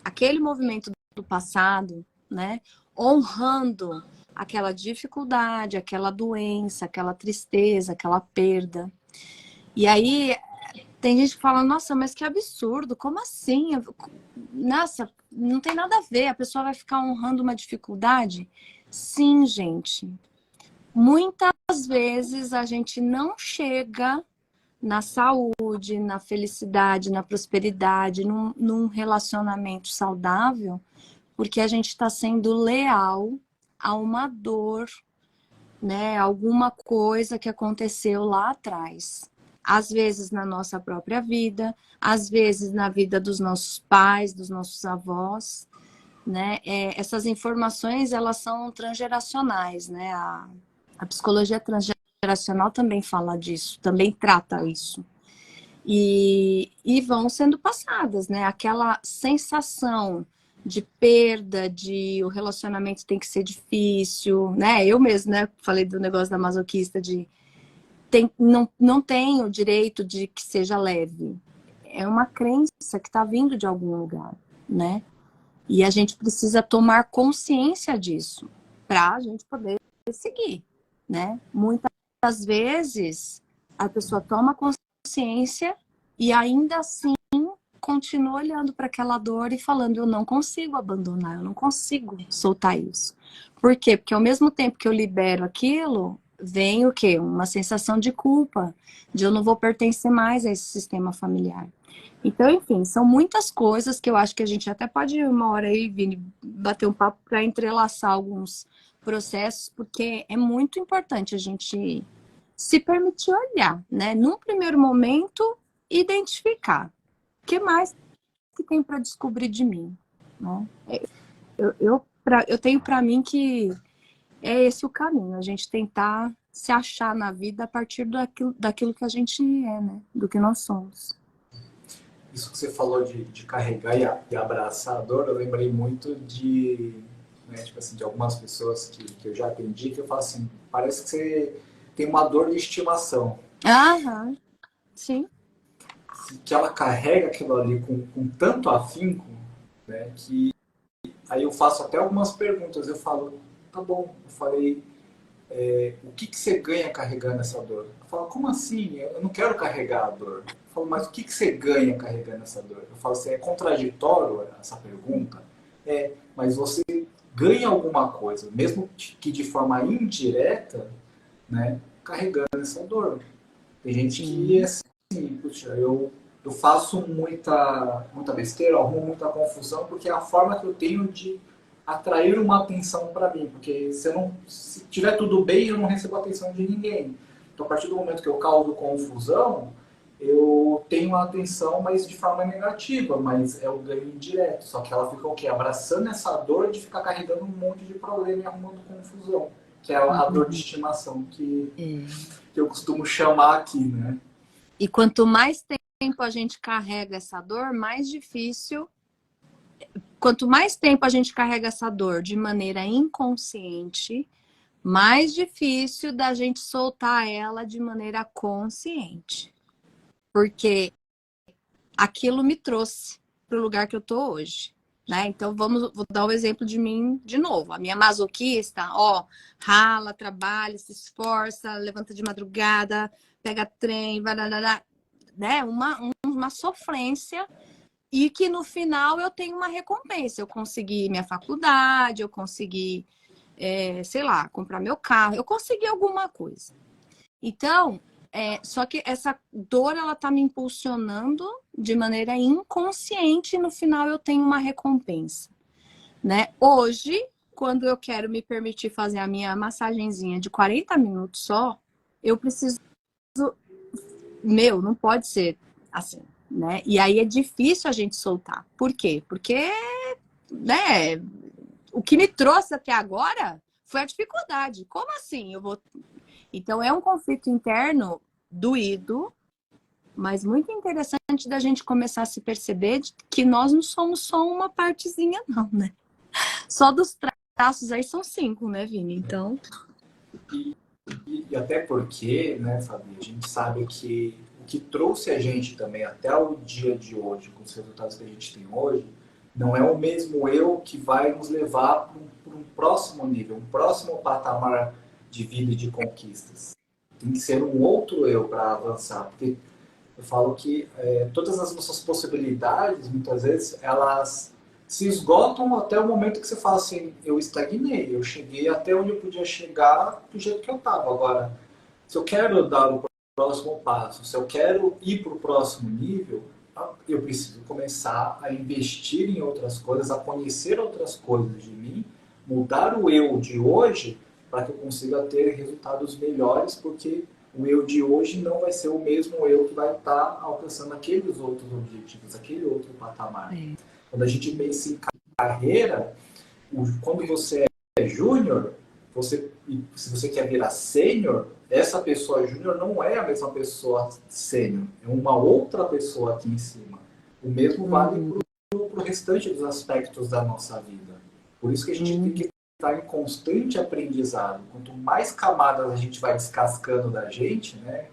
aquele movimento do passado, né? Honrando aquela dificuldade, aquela doença, aquela tristeza, aquela perda. E aí tem gente que fala, nossa, mas que absurdo, como assim? Nossa, não tem nada a ver, a pessoa vai ficar honrando uma dificuldade? Sim, gente. Muitas vezes a gente não chega na saúde, na felicidade, na prosperidade, num relacionamento saudável, porque a gente está sendo leal a uma dor, né? Alguma coisa que aconteceu lá atrás. às vezes na nossa própria vida, às vezes na vida dos nossos pais, dos nossos avós, né? Essas informações, elas são transgeracionais, né? A psicologia transgeracional também fala disso, também trata isso. E vão sendo passadas, né? Aquela sensação de perda, de o relacionamento tem que ser difícil, né? Eu mesmo, né? Falei do negócio da masoquista, não tem o direito de que seja leve. É uma crença que está vindo de algum lugar, né? E a gente precisa tomar consciência disso para a gente poder seguir, né? Muitas vezes a pessoa toma consciência e ainda assim continua olhando para aquela dor e falando, eu não consigo abandonar, eu não consigo soltar isso. Por quê? Porque ao mesmo tempo que eu libero aquilo, vem o quê? Uma sensação de culpa, de eu não vou pertencer mais a esse sistema familiar. Então, enfim, são muitas coisas que eu acho que a gente até pode uma hora aí, Vini, bater um papo para entrelaçar alguns processos, porque é muito importante a gente se permitir olhar, né? Num primeiro momento, identificar. O que mais que tem para descobrir de mim? Né? Eu tenho para mim que é esse o caminho, a gente tentar se achar na vida a partir daquilo que a gente é, né? Do que nós somos. Isso que você falou de carregar e abraçar a dor, eu lembrei muito né, tipo assim, de algumas pessoas que eu já atendi, que eu falo assim, parece que você tem uma dor de estimação. Aham, sim. Que ela carrega aquilo ali com tanto afinco, né, que aí eu faço até algumas perguntas, eu falo, tá bom, eu falei, o que você ganha carregando essa dor? Eu falo, como assim? Eu não quero carregar a dor. Eu falo, mas o que você ganha carregando essa dor? Eu falo assim, é contraditório essa pergunta? Mas você ganha alguma coisa, mesmo que de forma indireta, né, carregando essa dor. Tem gente que é assim, puxa, eu faço muita besteira, arrumo muita confusão, porque é a forma que eu tenho de atrair uma atenção para mim. Porque se tiver tudo bem, eu não recebo atenção de ninguém. Então, a partir do momento que eu causo confusão, eu tenho a atenção, mas de forma negativa, mas é o ganho indireto. Só que ela fica o quê? Abraçando essa dor de ficar carregando um monte de problema e arrumando confusão. Que é a dor de estimação que eu costumo chamar aqui, né? E quanto mais tempo a gente carrega essa dor, mais difícil. Quanto mais tempo a gente carrega essa dor de maneira inconsciente, mais difícil da gente soltar ela de maneira consciente. Porque aquilo me trouxe para o lugar que eu tô hoje. Né? Então, vou dar o exemplo de mim de novo. A minha masoquista, ó, rala, trabalha, se esforça, levanta de madrugada, pega trem, vai, né? Uma sofrência e que no final eu tenho uma recompensa. Eu consegui minha faculdade, eu consegui, sei lá, comprar meu carro, eu consegui alguma coisa. Então, só que essa dor, ela tá me impulsionando de maneira inconsciente e no final eu tenho uma recompensa, né? Hoje, quando eu quero me permitir fazer a minha massagenzinha de 40 minutos só, eu preciso... não pode ser assim, né? E aí é difícil a gente soltar. Por quê? Porque, né, o que me trouxe até agora foi a dificuldade. Como assim? Então, é um conflito interno doído, mas muito interessante da gente começar a se perceber que nós não somos só uma partezinha, não, né? Só dos traços aí são 5, né, Vini? Então... E até porque, né, Fabi, a gente sabe que o que trouxe a gente também até o dia de hoje, com os resultados que a gente tem hoje, não é o mesmo eu que vai nos levar para um próximo nível, um próximo patamar de vida e de conquistas. Tem que ser um outro eu para avançar, porque eu falo que todas as nossas possibilidades, muitas vezes, elas se esgotam até o momento que você fala assim, eu estagnei, eu cheguei até onde eu podia chegar do jeito que eu estava. Agora, se eu quero dar o próximo passo, se eu quero ir para o próximo nível, eu preciso começar a investir em outras coisas, a conhecer outras coisas de mim, mudar o eu de hoje para que eu consiga ter resultados melhores, porque o eu de hoje não vai ser o mesmo eu que vai estar alcançando aqueles outros objetivos, aquele outro patamar. Quando a gente pensa em carreira, quando você é júnior, se você quer virar sênior, essa pessoa júnior não é a mesma pessoa sênior, é uma outra pessoa aqui em cima. O mesmo vale para o restante dos aspectos da nossa vida. Por isso que a gente tem que estar em constante aprendizado. Quanto mais camadas a gente vai descascando da gente, né,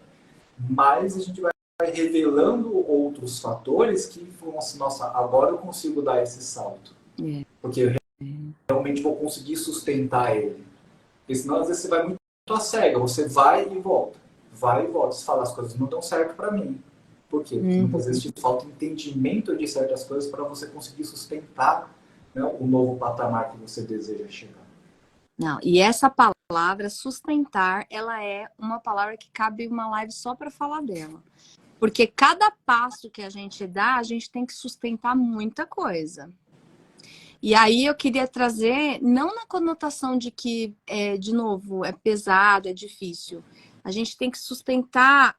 mais a gente vai revelando outros fatores que falam assim, nossa, agora eu consigo dar esse salto. Porque eu realmente vou conseguir sustentar ele. Porque senão, às vezes, você vai muito à cega. Você vai e volta. Vai e volta. Você fala, as coisas não dão certo para mim. Por quê? Porque muitas vezes te falta entendimento de certas coisas para você conseguir sustentar, né, o novo patamar que você deseja chegar. Não, e essa palavra, sustentar, ela é uma palavra que cabe uma live só para falar dela. Porque cada passo que a gente dá, a gente tem que sustentar muita coisa. E aí eu queria trazer, não na conotação de que, de novo, é pesado, é difícil. A gente tem que sustentar,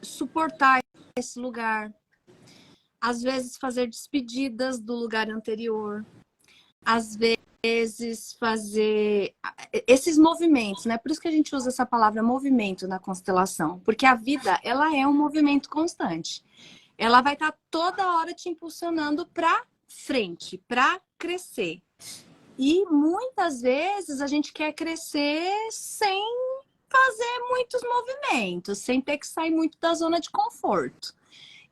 suportar esse lugar. Às vezes fazer despedidas do lugar anterior. Às vezes fazer esses movimentos, né? Por isso que a gente usa essa palavra movimento na constelação. Porque a vida, ela é um movimento constante. Ela vai estar toda hora te impulsionando para frente, para crescer. E muitas vezes a gente quer crescer sem fazer muitos movimentos, sem ter que sair muito da zona de conforto.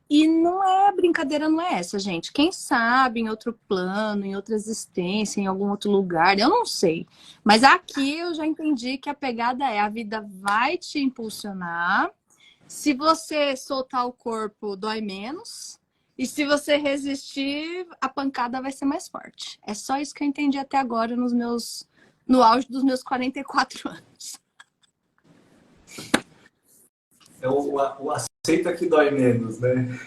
E não é brincadeira, não é essa, gente. Quem sabe em outro plano, em outra existência, em algum outro lugar, eu não sei. Mas aqui eu já entendi que a pegada é: a vida vai te impulsionar. Se você soltar o corpo, dói menos. E se você resistir, a pancada vai ser mais forte. É só isso que eu entendi até agora no auge dos meus 44 anos. É o aceita que dói menos, né?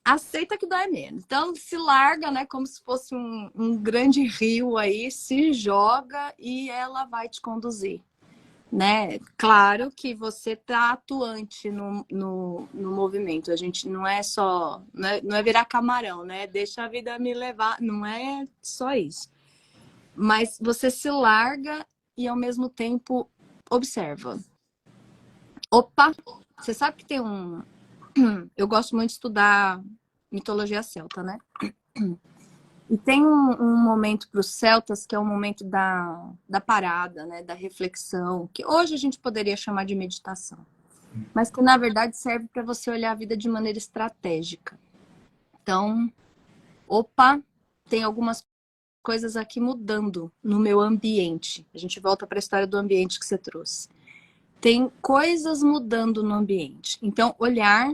Aceita que dói menos. Então se larga, né, como se fosse um grande rio aí, se joga e ela vai te conduzir. Né? Claro que você tá atuante no movimento. A gente não é só, não é virar camarão, né? Deixa a vida me levar, não é só isso. Mas você se larga e ao mesmo tempo observa. Opa, você sabe que tem eu gosto muito de estudar mitologia celta, né? E tem um momento para os celtas que é o momento da parada, né? Da reflexão, que hoje a gente poderia chamar de meditação, mas que na verdade serve para você olhar a vida de maneira estratégica. Então, opa, tem algumas coisas aqui mudando no meu ambiente. A gente volta para a história do ambiente que você trouxe. Tem coisas mudando no ambiente. Então, olhar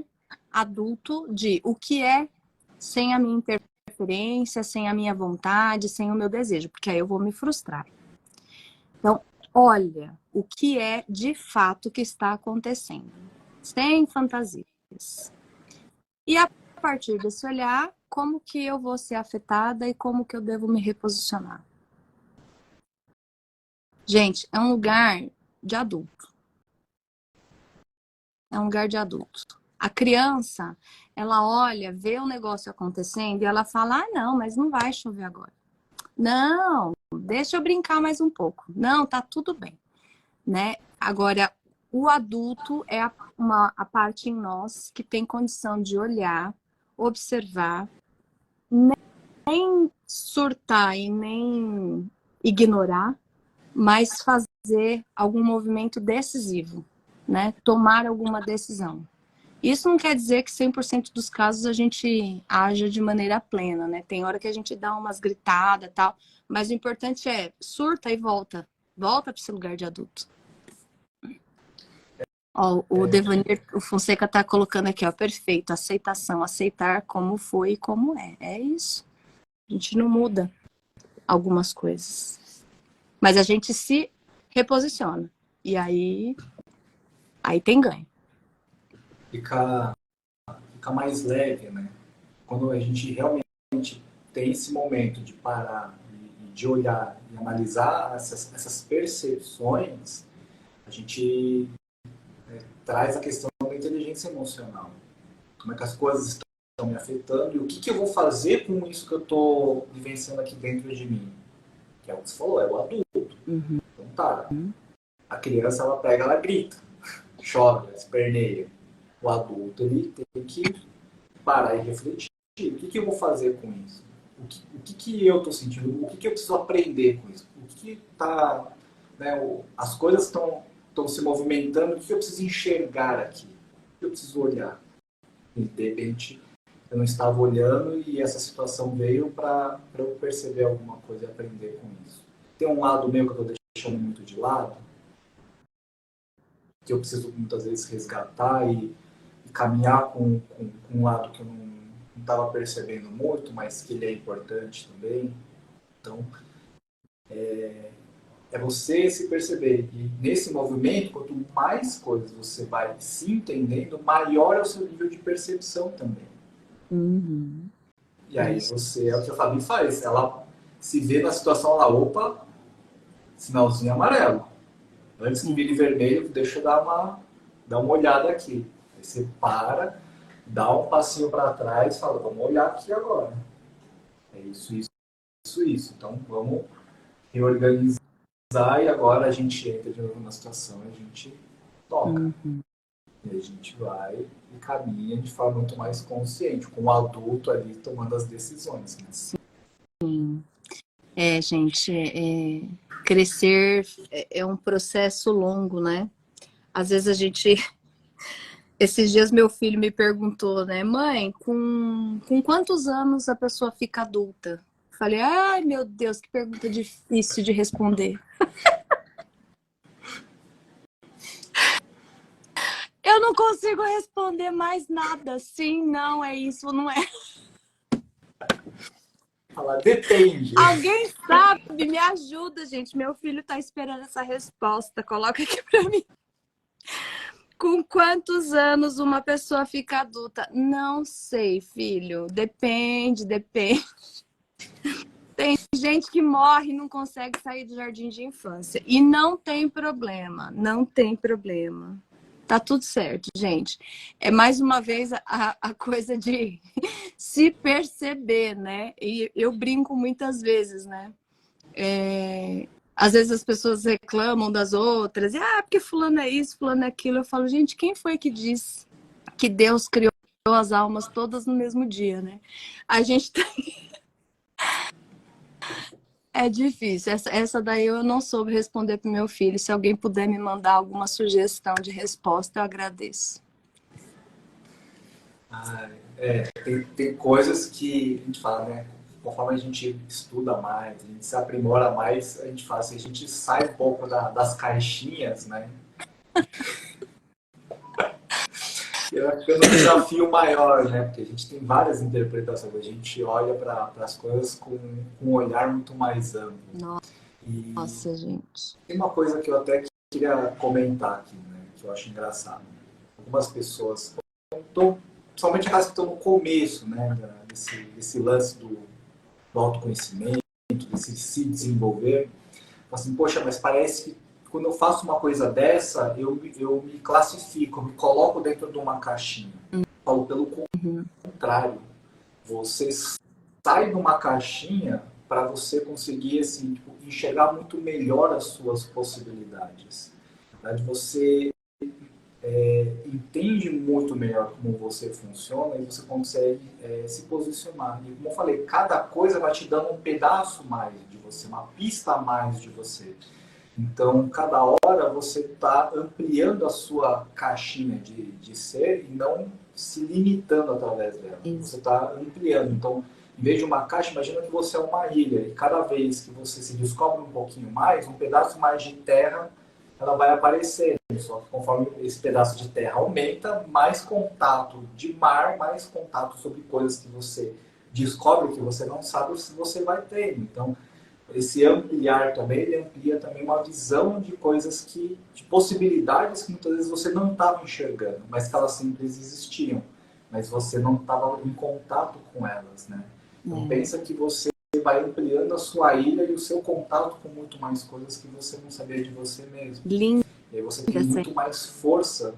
adulto de o que é sem a minha interferência, sem a minha vontade, sem o meu desejo, porque aí eu vou me frustrar. Então, olha o que é de fato que está acontecendo, sem fantasias. E a partir desse olhar, como que eu vou ser afetada e como que eu devo me reposicionar? Gente, é um lugar de adulto. É um lugar de adulto. A criança, ela olha, vê o negócio acontecendo e ela fala: ah, não, mas não vai chover agora. Não, deixa eu brincar mais um pouco. Não, tá tudo bem, né? Agora, o adulto é a parte em nós que tem condição de olhar, observar, nem surtar e nem ignorar, mas fazer algum movimento decisivo, né? Tomar alguma decisão. Isso não quer dizer que 100% dos casos a gente haja de maneira plena, né? Tem hora que a gente dá umas gritadas e tal, mas o importante é surta e volta. Volta para esse lugar de adulto. Ó, o Devanir, o Fonseca tá colocando aqui, ó, perfeito, aceitação, aceitar como foi e como é. É isso. A gente não muda algumas coisas. Mas a gente se reposiciona. E aí tem ganho. Fica mais leve, né? Quando a gente realmente tem esse momento de parar e de olhar e analisar essas percepções, a gente traz a questão da inteligência emocional. Como é que as coisas estão me afetando e o que eu vou fazer com isso que eu estou vivenciando aqui dentro de mim. Que é o que você falou, é o adulto. Então tá, a criança ela pega, ela grita, chora, esperneia. O adulto ele tem que parar e refletir. O que eu vou fazer com isso? O que eu estou sentindo? O que eu preciso aprender com isso? O que está... Né, as coisas estão se movimentando, o que eu preciso enxergar aqui? O que eu preciso olhar? E, de repente, eu não estava olhando e essa situação veio para eu perceber alguma coisa e aprender com isso. Tem um lado meu que eu estou deixando muito de lado, que eu preciso muitas vezes resgatar e caminhar com um lado que eu não estava percebendo muito, mas que ele é importante também. Então, é você se perceber. E nesse movimento, quanto mais coisas você vai se entendendo, maior é o seu nível de percepção também. E aí você, é o que a Fabi faz, ela se vê na situação lá, opa, sinalzinho amarelo. Antes que vire vermelho, deixa eu dar uma olhada aqui. Aí você para, dá um passinho para trás e fala, vamos olhar aqui agora. É isso. Então vamos reorganizar e agora a gente entra de novo na situação e a gente toca. E a gente vai e caminha de forma muito mais consciente, com o adulto ali tomando as decisões. Né? Sim. Gente, crescer é um processo longo, né? Às vezes a gente... Esses dias meu filho me perguntou, né? Mãe, com quantos anos a pessoa fica adulta? Falei, ai meu Deus, que pergunta difícil de responder. Eu não consigo responder mais nada. Sim, não, é isso, não é. Falar, depende. Alguém sabe? Me ajuda, gente. Meu filho tá esperando essa resposta. Coloca aqui pra mim. Com quantos anos uma pessoa fica adulta? Não sei, filho. Depende. Tem gente que morre e não consegue sair do jardim de infância. E não tem problema. Tá tudo certo, gente. É mais uma vez a coisa de se perceber, né? E eu brinco muitas vezes, né? Às vezes as pessoas reclamam das outras. Porque fulano é isso, fulano é aquilo. Eu falo, gente, quem foi que disse que Deus criou as almas todas no mesmo dia, né? A gente tem... É difícil. Essa daí eu não soube responder pro meu filho. Se alguém puder me mandar alguma sugestão de resposta, eu agradeço. Tem coisas que a gente fala, né? Conforme a gente estuda mais, a gente se aprimora mais, a gente fala assim, a gente sai um pouco das caixinhas, né? E vai ficando um desafio maior, né? Porque a gente tem várias interpretações, a gente olha para as coisas com um olhar muito mais amplo. Nossa, gente. Tem uma coisa que eu até queria comentar aqui, né? Que eu acho engraçado. Algumas pessoas, principalmente aquelas que estão no começo, né? Desse lance do autoconhecimento, desse se desenvolver, assim, poxa, mas parece que quando eu faço uma coisa dessa, eu me classifico, eu me coloco dentro de uma caixinha. Falo pelo contrário, você sai de uma caixinha para você conseguir assim, tipo, enxergar muito melhor as suas possibilidades. Na verdade, você entende muito melhor como você funciona e você consegue se posicionar. E como eu falei, cada coisa vai te dando um pedaço mais de você, uma pista a mais de você. Então, cada hora você está ampliando a sua caixinha de ser e não se limitando através dela. Você está ampliando. Então, em vez de uma caixa, imagina que você é uma ilha e cada vez que você se descobre um pouquinho mais, um pedaço mais de terra, ela vai aparecer. Só que conforme esse pedaço de terra aumenta, mais contato de mar, mais contato sobre coisas que você descobre que você não sabe se você vai ter. Então, esse ampliar também, ele amplia também uma visão de coisas de possibilidades que muitas vezes você não estava enxergando, mas que elas sempre existiam, mas você não estava em contato com elas, né? Então pensa que você vai ampliando a sua ilha e o seu contato com muito mais coisas que você não sabia de você mesmo. Lindo. E aí você tem muito mais força,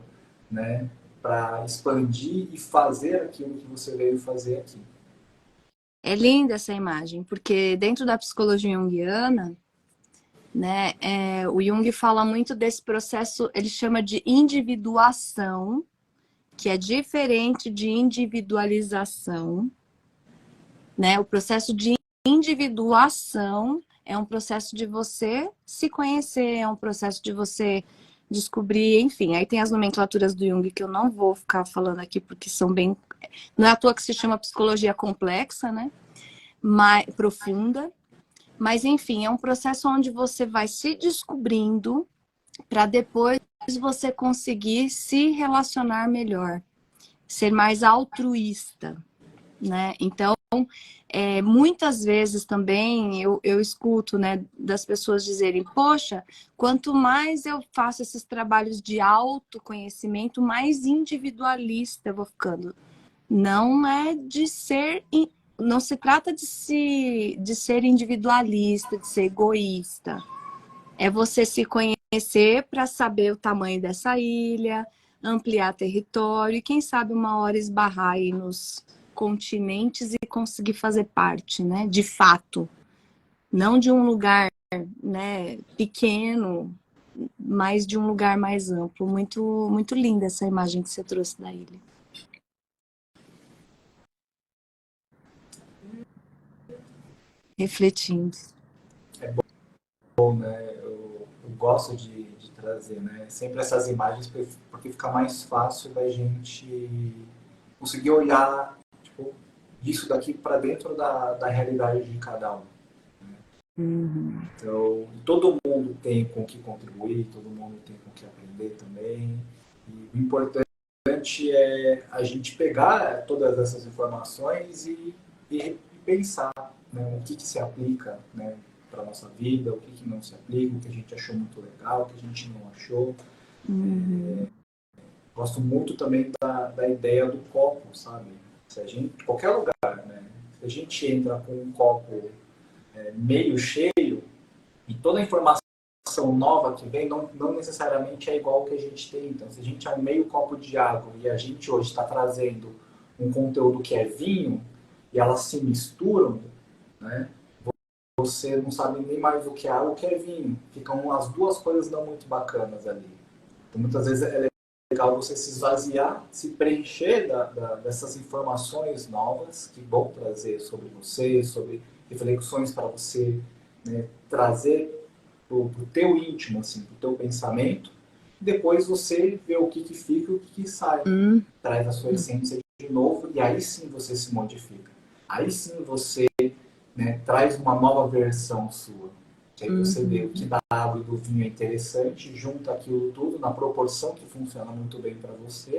né, para expandir e fazer aquilo que você veio fazer aqui. É linda essa imagem, porque dentro da psicologia junguiana, né, o Jung fala muito desse processo, ele chama de individuação, que é diferente de individualização, né? O processo de individuação é um processo de você se conhecer, é um processo de você descobrir, enfim. Aí tem as nomenclaturas do Jung que eu não vou ficar falando aqui porque são bem... Não é à toa que se chama psicologia complexa, né? Mais profunda. Mas, enfim, é um processo onde você vai se descobrindo para depois você conseguir se relacionar melhor, ser mais altruísta, né? Então, muitas vezes também eu escuto, né, das pessoas dizerem, poxa, quanto mais eu faço esses trabalhos de autoconhecimento, mais individualista eu vou ficando. Não é de ser, não se trata de ser individualista, de ser egoísta. É você se conhecer para saber o tamanho dessa ilha, ampliar território e, quem sabe, uma hora esbarrar aí nos continentes e conseguir fazer parte, né? De fato. Não de um lugar, né, pequeno, mas de um lugar mais amplo. Muito, muito linda essa imagem que você trouxe da ilha. Refletindo. Bom, né? Eu gosto de trazer, né? Sempre essas imagens porque fica mais fácil da gente conseguir olhar, tipo, isso daqui para dentro da realidade de cada um. Uhum. Então, todo mundo tem com que contribuir, todo mundo tem com que aprender também. E o importante é a gente pegar todas essas informações e pensar, né, o que se aplica, né, para a nossa vida, o que não se aplica, o que a gente achou muito legal, o que a gente não achou. Uhum. Gosto muito também da ideia do copo, sabe? Se a gente, qualquer lugar, né? Se a gente entra com um copo meio cheio, e toda a informação nova que vem não necessariamente é igual ao que a gente tem. Então, se a gente é um meio copo de água e a gente hoje está trazendo um conteúdo que é vinho e elas se misturam, né? Você não sabe nem mais o que é água, o que é vinho. Ficam as duas coisas não muito bacanas ali. Então, muitas vezes é legal você se esvaziar, se preencher dessas informações novas que vão trazer sobre você, sobre reflexões para você, né, trazer para o teu íntimo, assim, para o teu pensamento. E depois você vê o que fica e o que sai. Traz a sua essência de novo e aí sim você se modifica. Aí sim você, né, traz uma nova versão sua. Que aí você vê o que da água e do vinho é interessante, junta aquilo tudo na proporção que funciona muito bem para você,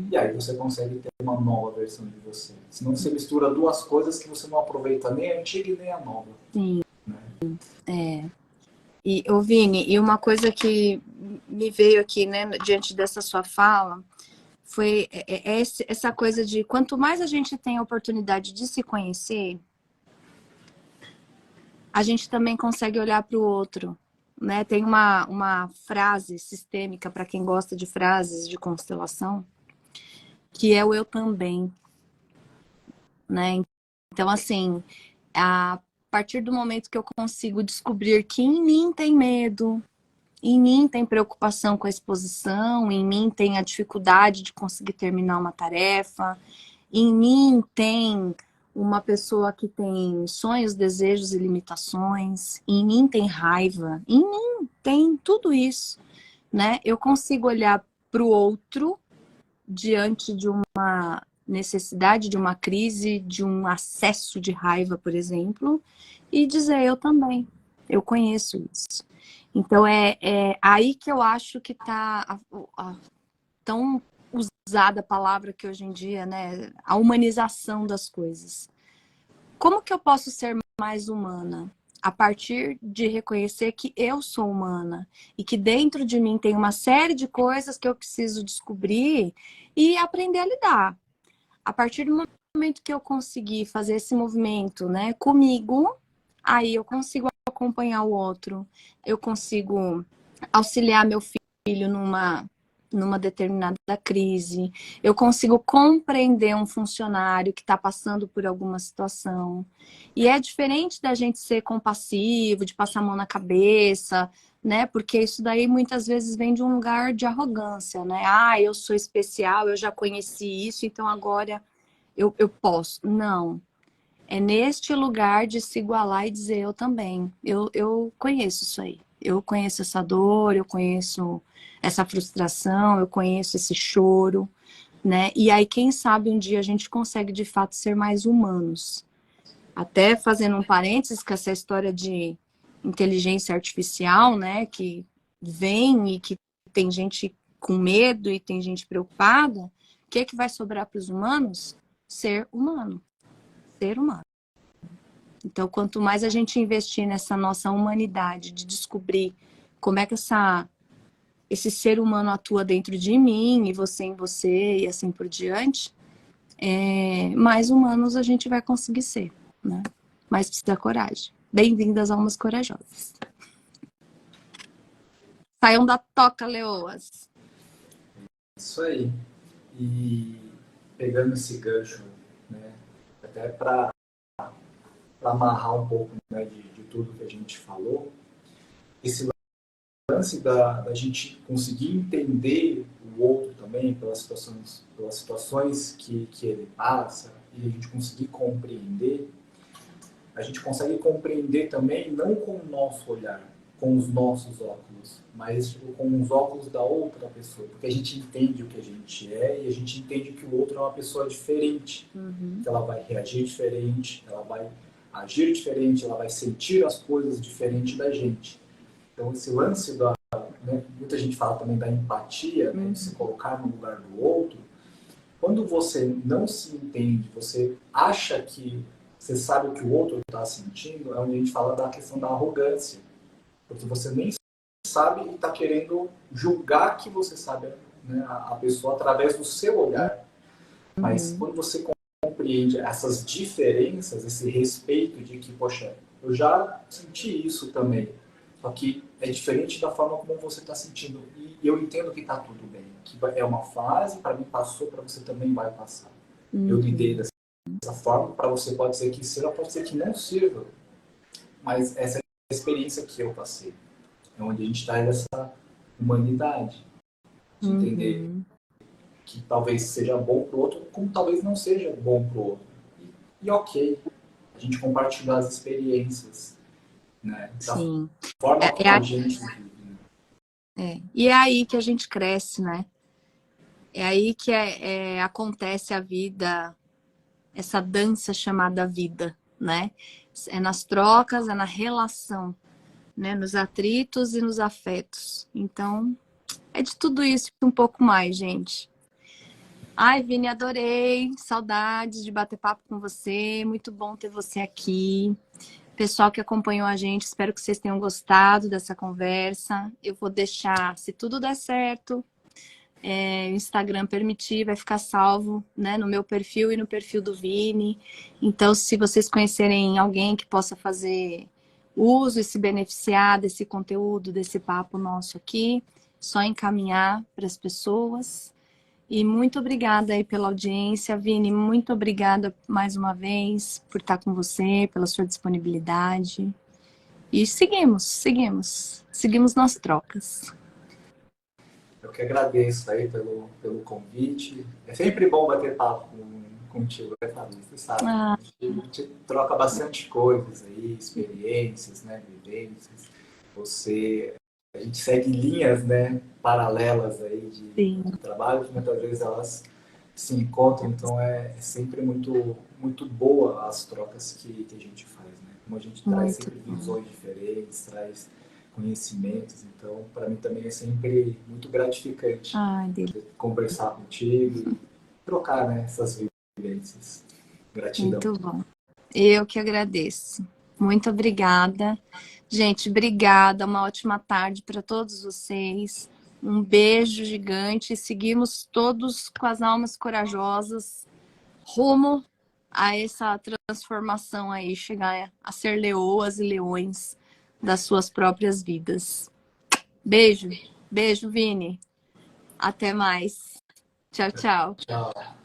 e aí você consegue ter uma nova versão de você. Senão você mistura duas coisas que você não aproveita nem a antiga e nem a nova. Sim. Né? E, Vini, e uma coisa que me veio aqui, né, diante dessa sua fala, foi essa coisa de quanto mais a gente tem a oportunidade de se conhecer, a gente também consegue olhar para o outro, né? Tem uma frase sistêmica para quem gosta de frases de constelação, que é o eu também, né? Então, assim, a partir do momento que eu consigo descobrir que em mim tem medo, em mim tem preocupação com a exposição, em mim tem a dificuldade de conseguir terminar uma tarefa, em mim tem uma pessoa que tem sonhos, desejos e limitações, em mim tem raiva, em mim tem tudo isso, né? Eu consigo olhar para o outro diante de uma necessidade, de uma crise, de um acesso de raiva, por exemplo, e dizer eu também, eu conheço isso. Então é aí que eu acho que está tão usada a palavra que hoje em dia, né, a humanização das coisas. Como que eu posso ser mais humana? A partir de reconhecer que eu sou humana e que dentro de mim tem uma série de coisas que eu preciso descobrir e aprender a lidar. A partir do momento que eu conseguir fazer esse movimento, né, comigo, aí eu consigo acompanhar o outro, eu consigo auxiliar meu filho filho numa determinada crise, eu consigo compreender um funcionário que está passando por alguma situação. E é diferente da gente ser compassivo, de passar a mão na cabeça, né? Porque isso daí muitas vezes vem de um lugar de arrogância, né? Ah, eu sou especial, eu já conheci isso, então agora eu posso. Não. É neste lugar de se igualar e dizer eu também. Eu conheço isso aí. Eu conheço essa dor, eu conheço essa frustração, eu conheço esse choro, né? E aí, quem sabe um dia a gente consegue de fato ser mais humanos. Até fazendo um parênteses com essa história de inteligência artificial, né? Que vem e que tem gente com medo e tem gente preocupada. O que é que vai sobrar para os humanos? Ser humano. Ser humano. Então, quanto mais a gente investir nessa nossa humanidade, de descobrir como é que esse ser humano atua dentro de mim, e você em você, e assim por diante, mais humanos a gente vai conseguir ser, né? Mas precisa de coragem. Bem-vindas, almas corajosas. Saiam da toca, leoas. Isso aí. E pegando esse gancho, né, até para amarrar um pouco, né, de tudo que a gente falou, esse lance da gente conseguir entender o outro também pelas situações que ele passa e a gente conseguir compreender, a gente consegue compreender também não com o nosso olhar, com os nossos óculos, mas tipo, com os óculos da outra pessoa, porque a gente entende o que a gente é e a gente entende que o outro é uma pessoa diferente, que ela vai reagir diferente, ela vai agir diferente, ela vai sentir as coisas diferente da gente. Então esse lance da, né, muita gente fala também da empatia, né, de se colocar no lugar do outro. Quando você não se entende, você acha que você sabe o que o outro está sentindo, é onde a gente fala da questão da arrogância. Porque você nem sabe e está querendo julgar que você sabe, né, a pessoa através do seu olhar. Mas quando você compreende essas diferenças, esse respeito de que, poxa, eu já senti isso também, só que é diferente da forma como você está sentindo. E eu entendo que está tudo bem, que é uma fase, para mim passou, para você também vai passar. Eu lidei dessa forma, para você pode ser que sirva, pode ser que não sirva. Mas essa é a experiência que eu passei. É onde a gente traz essa humanidade. De entender que talvez seja bom para o outro, como talvez não seja bom para o outro. E ok, a gente compartilhar as experiências, né? Da Sim. forma como a gente vive. Né? E é aí que a gente cresce, né? É aí que acontece a vida, essa dança chamada vida, né? É nas trocas, é na relação, né? Nos atritos e nos afetos. Então, é de tudo isso e um pouco mais, gente. Ai, Vini, adorei. Saudades de bater papo com você. Muito bom ter você aqui. Pessoal que acompanhou a gente, espero que vocês tenham gostado dessa conversa. Eu vou deixar, se tudo der certo, o Instagram permitir, vai ficar salvo, né, no meu perfil e no perfil do Vini. Então, se vocês conhecerem alguém que possa fazer uso e se beneficiar desse conteúdo, desse papo nosso aqui, só encaminhar para as pessoas. E muito obrigada aí pela audiência, Vini. Muito obrigada mais uma vez por estar com você, pela sua disponibilidade. E seguimos nas trocas. Eu que agradeço aí pelo convite. É sempre bom bater papo contigo, né, Fabrício? Você sabe, a gente troca bastante coisas aí, experiências, né, vivências. A gente segue linhas, né, paralelas aí de trabalho, que muitas vezes elas se encontram, então é sempre muito boa as trocas que a gente faz, né? Como a gente traz sempre visões diferentes, traz conhecimentos, então para mim também é sempre muito gratificante conversar contigo e trocar, né, essas vivências. Gratidão. Muito bom. Eu que agradeço. Muito obrigada. Gente, obrigada. Uma ótima tarde para todos vocês. Um beijo gigante. Seguimos todos com as almas corajosas rumo a essa transformação aí, chegar a ser leoas e leões das suas próprias vidas. Beijo. Beijo, Vini. Até mais. Tchau, tchau. Tchau.